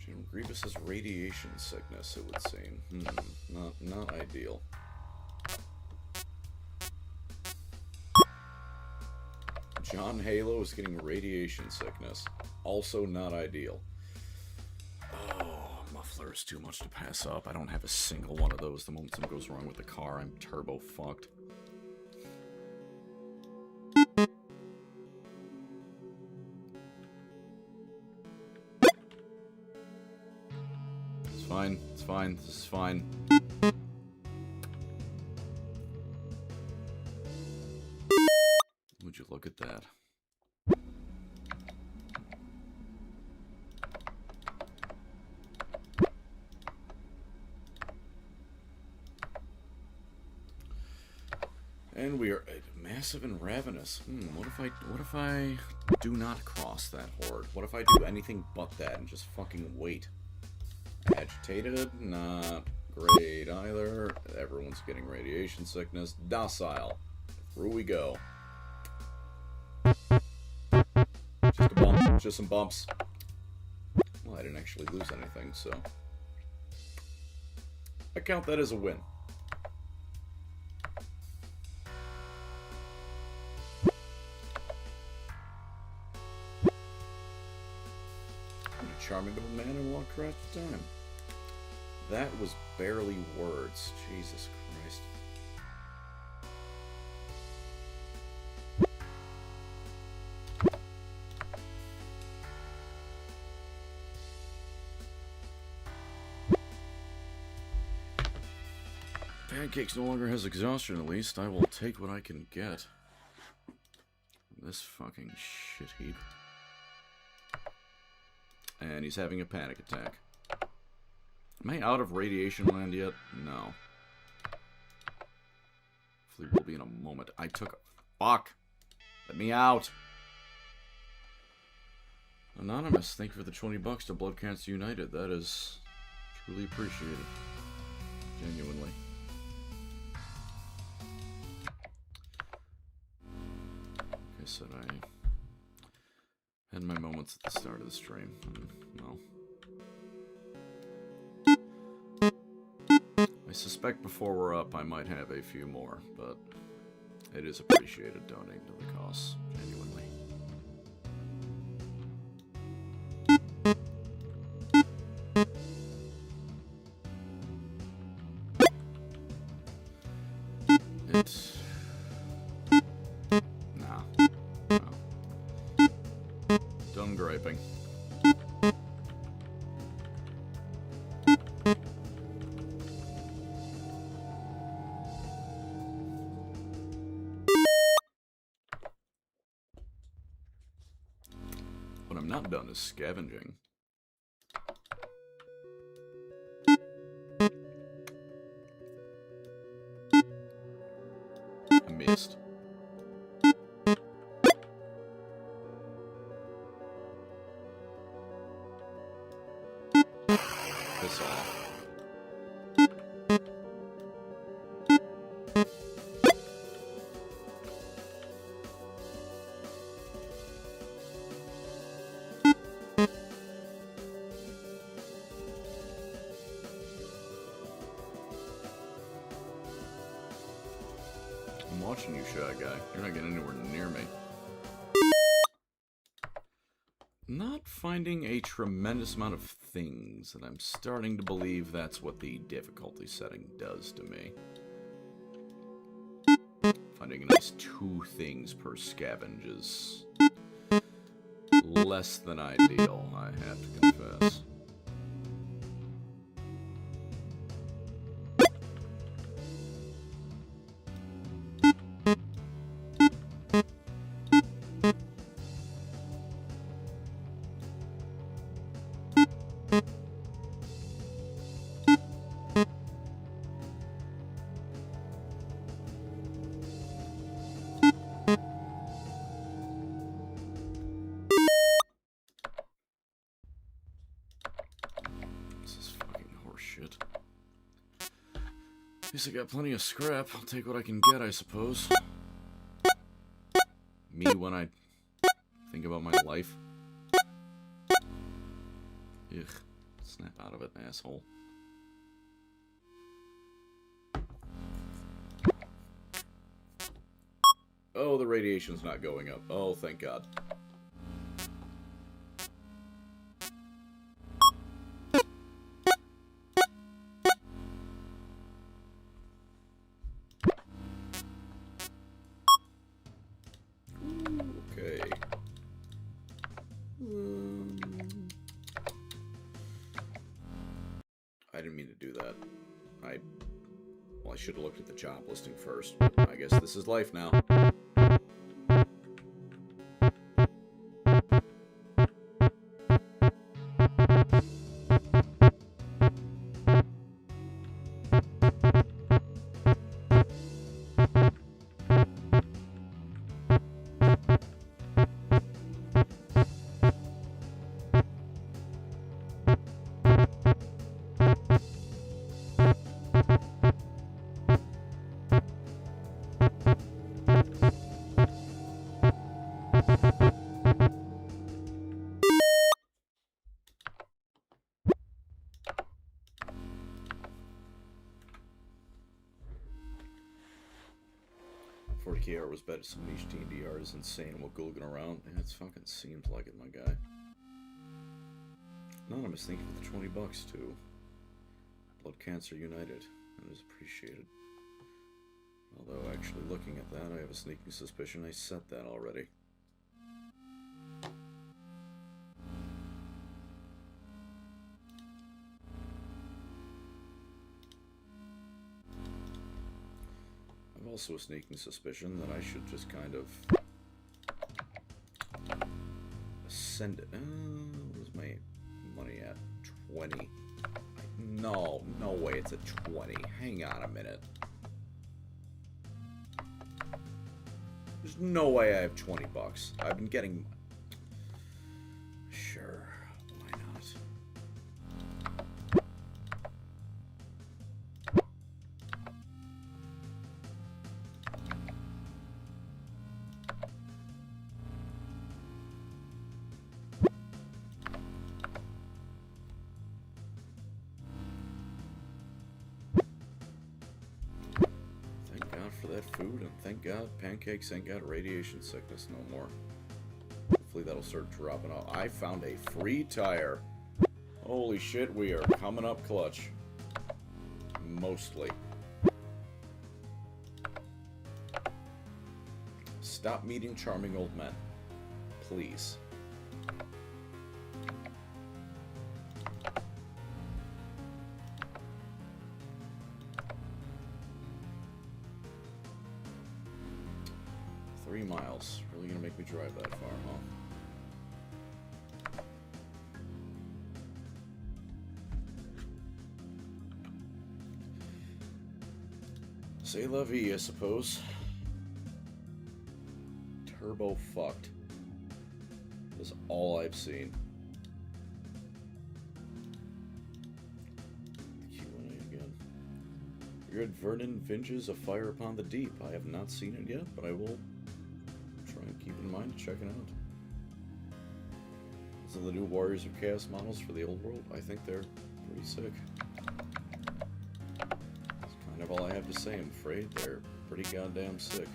General Grievous has radiation sickness, it would seem. Not ideal. John Halo is getting radiation sickness. Also not ideal. Oh, muffler is too much to pass up. I don't have a single one of those. The moment something goes wrong with the car, I'm turbo fucked. It's fine. It's fine. This is fine. Would you look at that? And we are massive and ravenous. What if I do not cross that horde? What if I do anything but that and just fucking wait? Agitated? Not great either. Everyone's getting radiation sickness. Docile. Through we go. Just a bump. Just some bumps. Well, I didn't actually lose anything, so... I count that as a win. Charming little man who walked across the time. That was barely words. Jesus Christ. Pancakes no longer has exhaustion, at least. I will take what I can get. This fucking shit heap. And he's having a panic attack. Am I out of radiation land yet? No. Hopefully we'll be in a moment. I took a... Fuck! Let me out! Anonymous, thank you for the $20 to Blood Cancer United. That is truly appreciated. Genuinely. Like I said, I had my moments at the start of the stream, and, well, I suspect before we're up I might have a few more, but it is appreciated donating to the cause, genuinely. It's... Nah. No. Done griping. What I'm not done is scavenging. I missed. Piss off. I'm watching you, Shy Guy. You're not getting anywhere near me. Not finding a tremendous amount of things, and I'm starting to believe that's what the difficulty setting does to me. Finding a nice 2 things per scavenge is less than ideal, I have to confess. This is fucking horseshit. At least I got plenty of scrap. I'll take what I can get, I suppose. Me when I think about my life. Ugh. Snap out of it, asshole. Oh, the radiation's not going up. Oh, thank God. Okay. I didn't mean to do that. Well, I should have looked at the job listing first, but I guess this is life now. KR was better. Some niche D&D art is insane. What googling around? Yeah, it fucking seems like it, my guy. Anonymous, thank you for the 20 bucks too. Blood Cancer United. That is appreciated. Although, actually, looking at that, I have a sneaking suspicion I set that already. Also a sneaking suspicion that I should just kind of send it. Where's my money at? 20. No way it's at 20. Hang on a minute. There's no way I have 20 bucks. I've been getting... Sure, why not? food, and thank God pancakes ain't got radiation sickness no more. Hopefully that'll start dropping off. I found a free tire. Holy shit, we are coming up clutch. Mostly. Stop meeting charming old men. Please. $3 miles. Really gonna make me drive that far, huh? C'est la vie, I suppose. Turbo fucked. That's all I've seen. Q&A again. You're at Vernon Vinges, A Fire Upon the Deep. I have not seen it yet, but I will try and keep in mind to check it out. These are the new Warriors of Chaos models for the old world. I think they're pretty sick. That's kind of all I have to say, I'm afraid. They're pretty goddamn sick.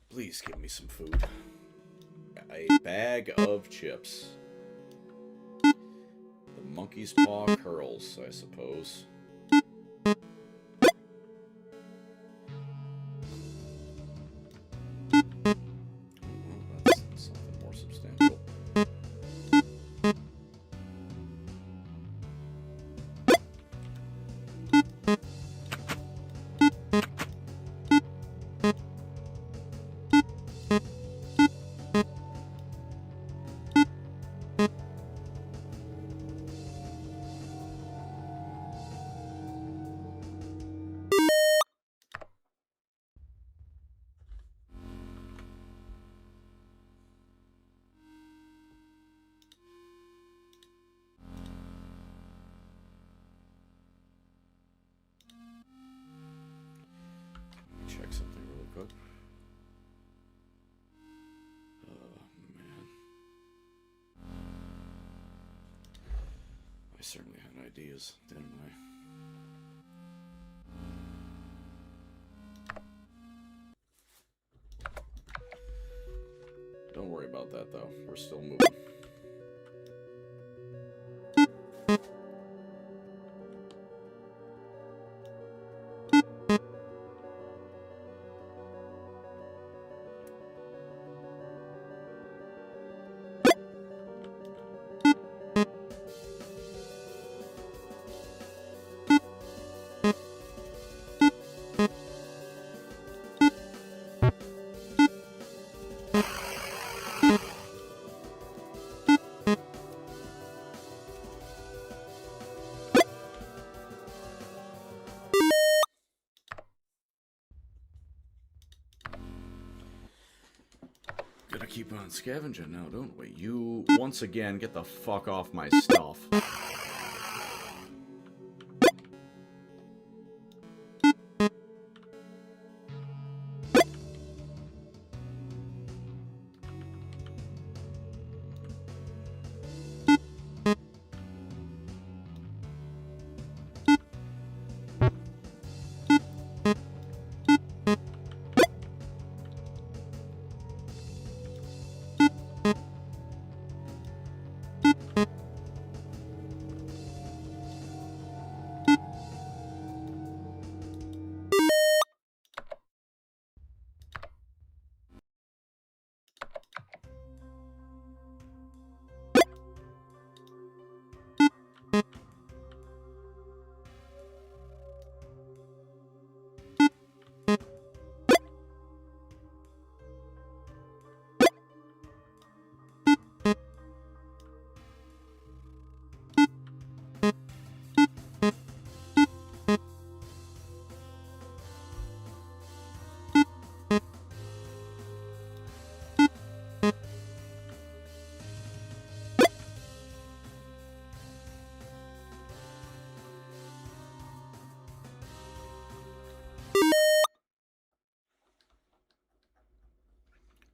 Please give me some food. A bag of chips. The monkey's paw curls, I suppose. Well, that's something more substantial. Check something really quick. Oh, man. I certainly had ideas, didn't I? Don't worry about that, though. We're still moving. Gotta keep on scavenging now, don't we? You, once again, get the fuck off my stuff.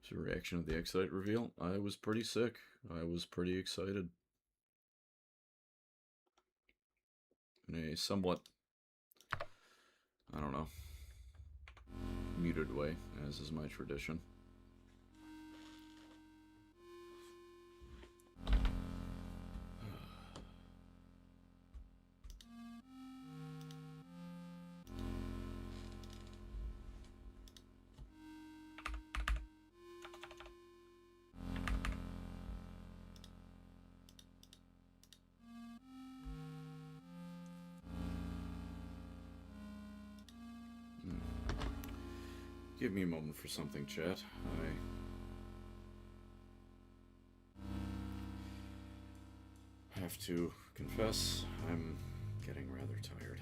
So, reaction to the Excite reveal. I was pretty sick. I was pretty excited. In a somewhat, I don't know, muted way, as is my tradition. Give me a moment for something, chat. I have to confess, I'm getting rather tired.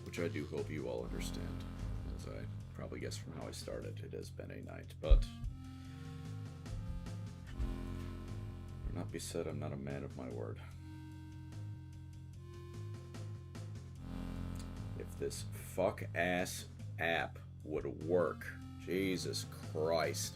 Which I do hope you all understand. As I probably guess from how I started, it has been a night, but will not be said I'm not a man of my word. If this fuck-ass app would work. Jesus Christ.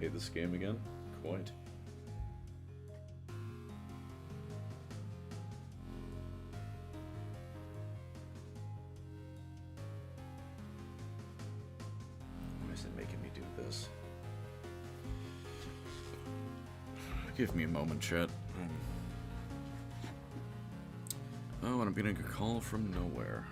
Hate this game again? Quite. Why is it making me do this? Give me a moment, chat. Oh, and I'm getting a call from nowhere.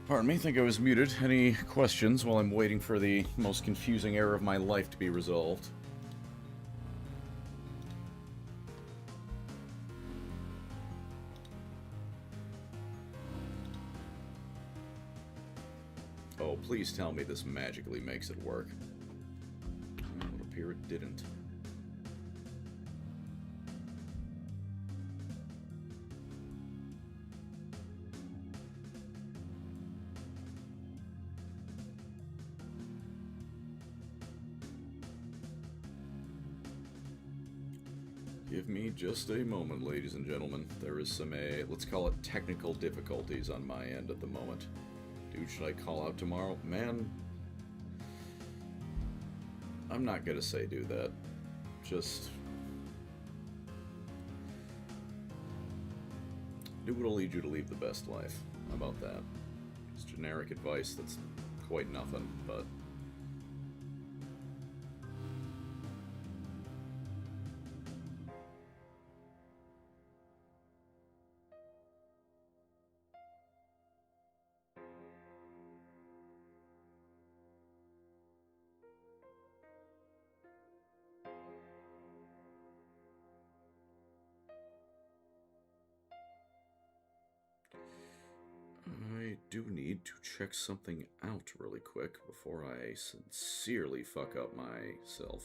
Pardon me, think I was muted. Any questions while I'm waiting for the most confusing error of my life to be resolved? Oh, please tell me this magically makes it work. It would appear it didn't. Give me just a moment, ladies and gentlemen. There is some, let's call it technical difficulties on my end at the moment. Dude, should I call out tomorrow? Man, I'm not gonna say do that. Just do what'll lead you to lead the best life. How about that? It's generic advice that's quite nothing, but... I do need to check something out really quick before I sincerely fuck up myself.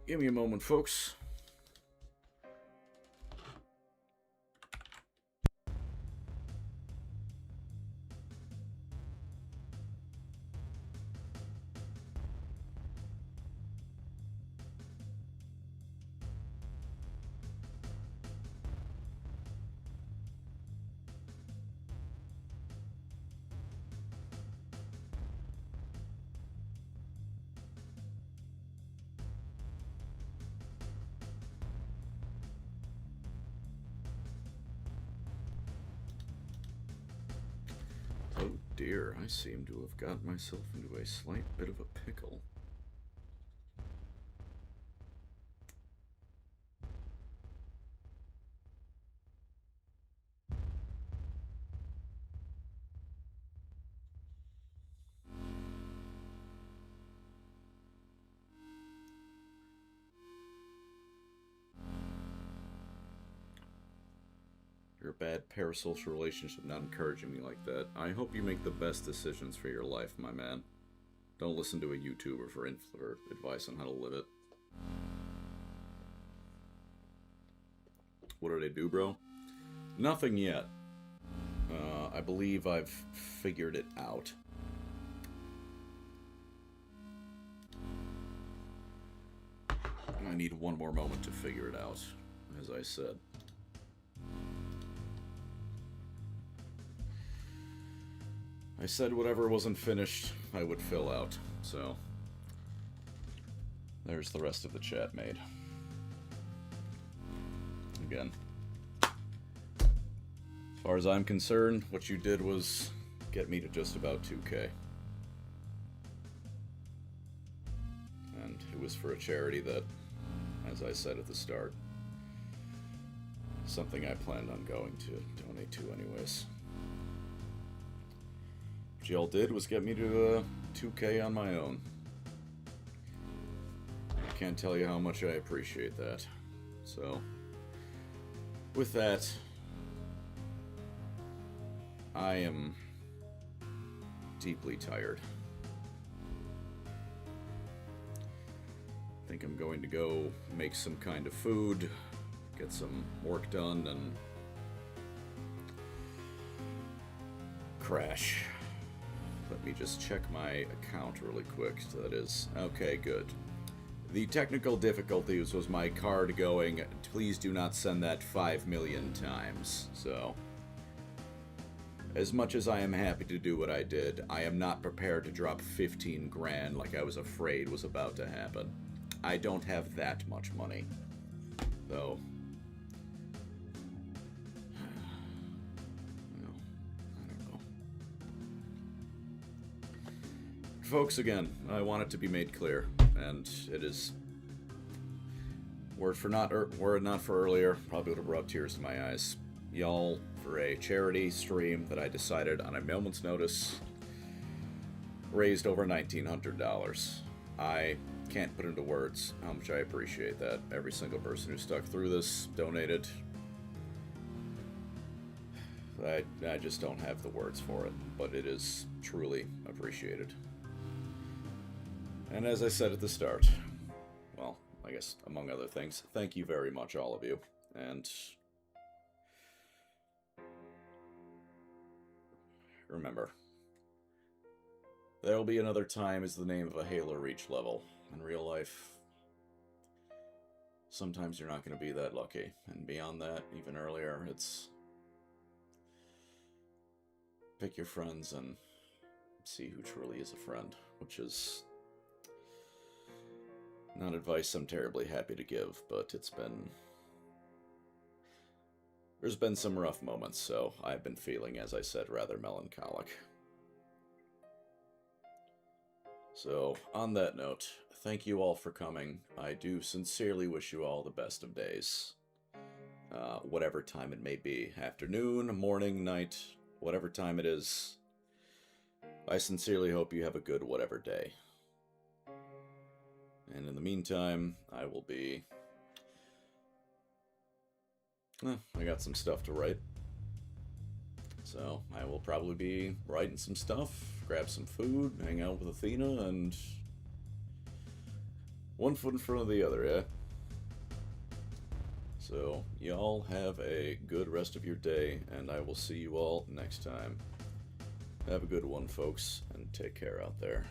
Give me a moment, folks. Oh dear, I seem to have got myself into a slight bit of a pickle. You're a bad parasocial relationship, not encouraging me like that. I hope you make the best decisions for your life, my man. Don't listen to a YouTuber for advice on how to live it. What did I do, bro? Nothing yet. I believe I've figured it out. I need one more moment to figure it out, as I said. I said whatever wasn't finished, I would fill out, so... There's the rest of the chat made. Again. As far as I'm concerned, what you did was get me to just about 2K. And it was for a charity that, as I said at the start, something I planned on going to donate to anyways. What y'all did was get me to 2K on my own. I can't tell you how much I appreciate that. So, with that, I am deeply tired. I think I'm going to go make some kind of food, get some work done, and crash. Let me just check my account really quick. So that is... Okay, good. The technical difficulties was my card going, please do not send that 5 million times. So, As much as I am happy to do what I did, I am not prepared to drop 15 grand like I was afraid was about to happen. I don't have that much money, though. Well, I don't know. Folks, again, I want it to be made clear, and it is were it not for earlier, probably would have brought tears to my eyes. Y'all, for a charity stream that I decided on a moment's notice, raised over $1,900. I can't put into words how much I appreciate that. Every single person who stuck through this, donated. I just don't have the words for it, but it is truly appreciated. And as I said at the start, well, I guess among other things, thank you very much, all of you. And remember, there'll be another time is the name of a Halo Reach level. In real life, sometimes you're not going to be that lucky. And beyond that, even earlier, it's pick your friends and see who truly is a friend, which is not advice I'm terribly happy to give, but there's been some rough moments, so I've been feeling, as I said, rather melancholic. So, on that note, thank you all for coming. I do sincerely wish you all the best of days. Whatever time it may be. Afternoon, morning, night, whatever time it is. I sincerely hope you have a good whatever day. And in the meantime, I will be... I got some stuff to write. So, I will probably be writing some stuff, grab some food, hang out with Athena, and... one foot in front of the other, yeah? So, y'all have a good rest of your day, and I will see you all next time. Have a good one, folks, and take care out there.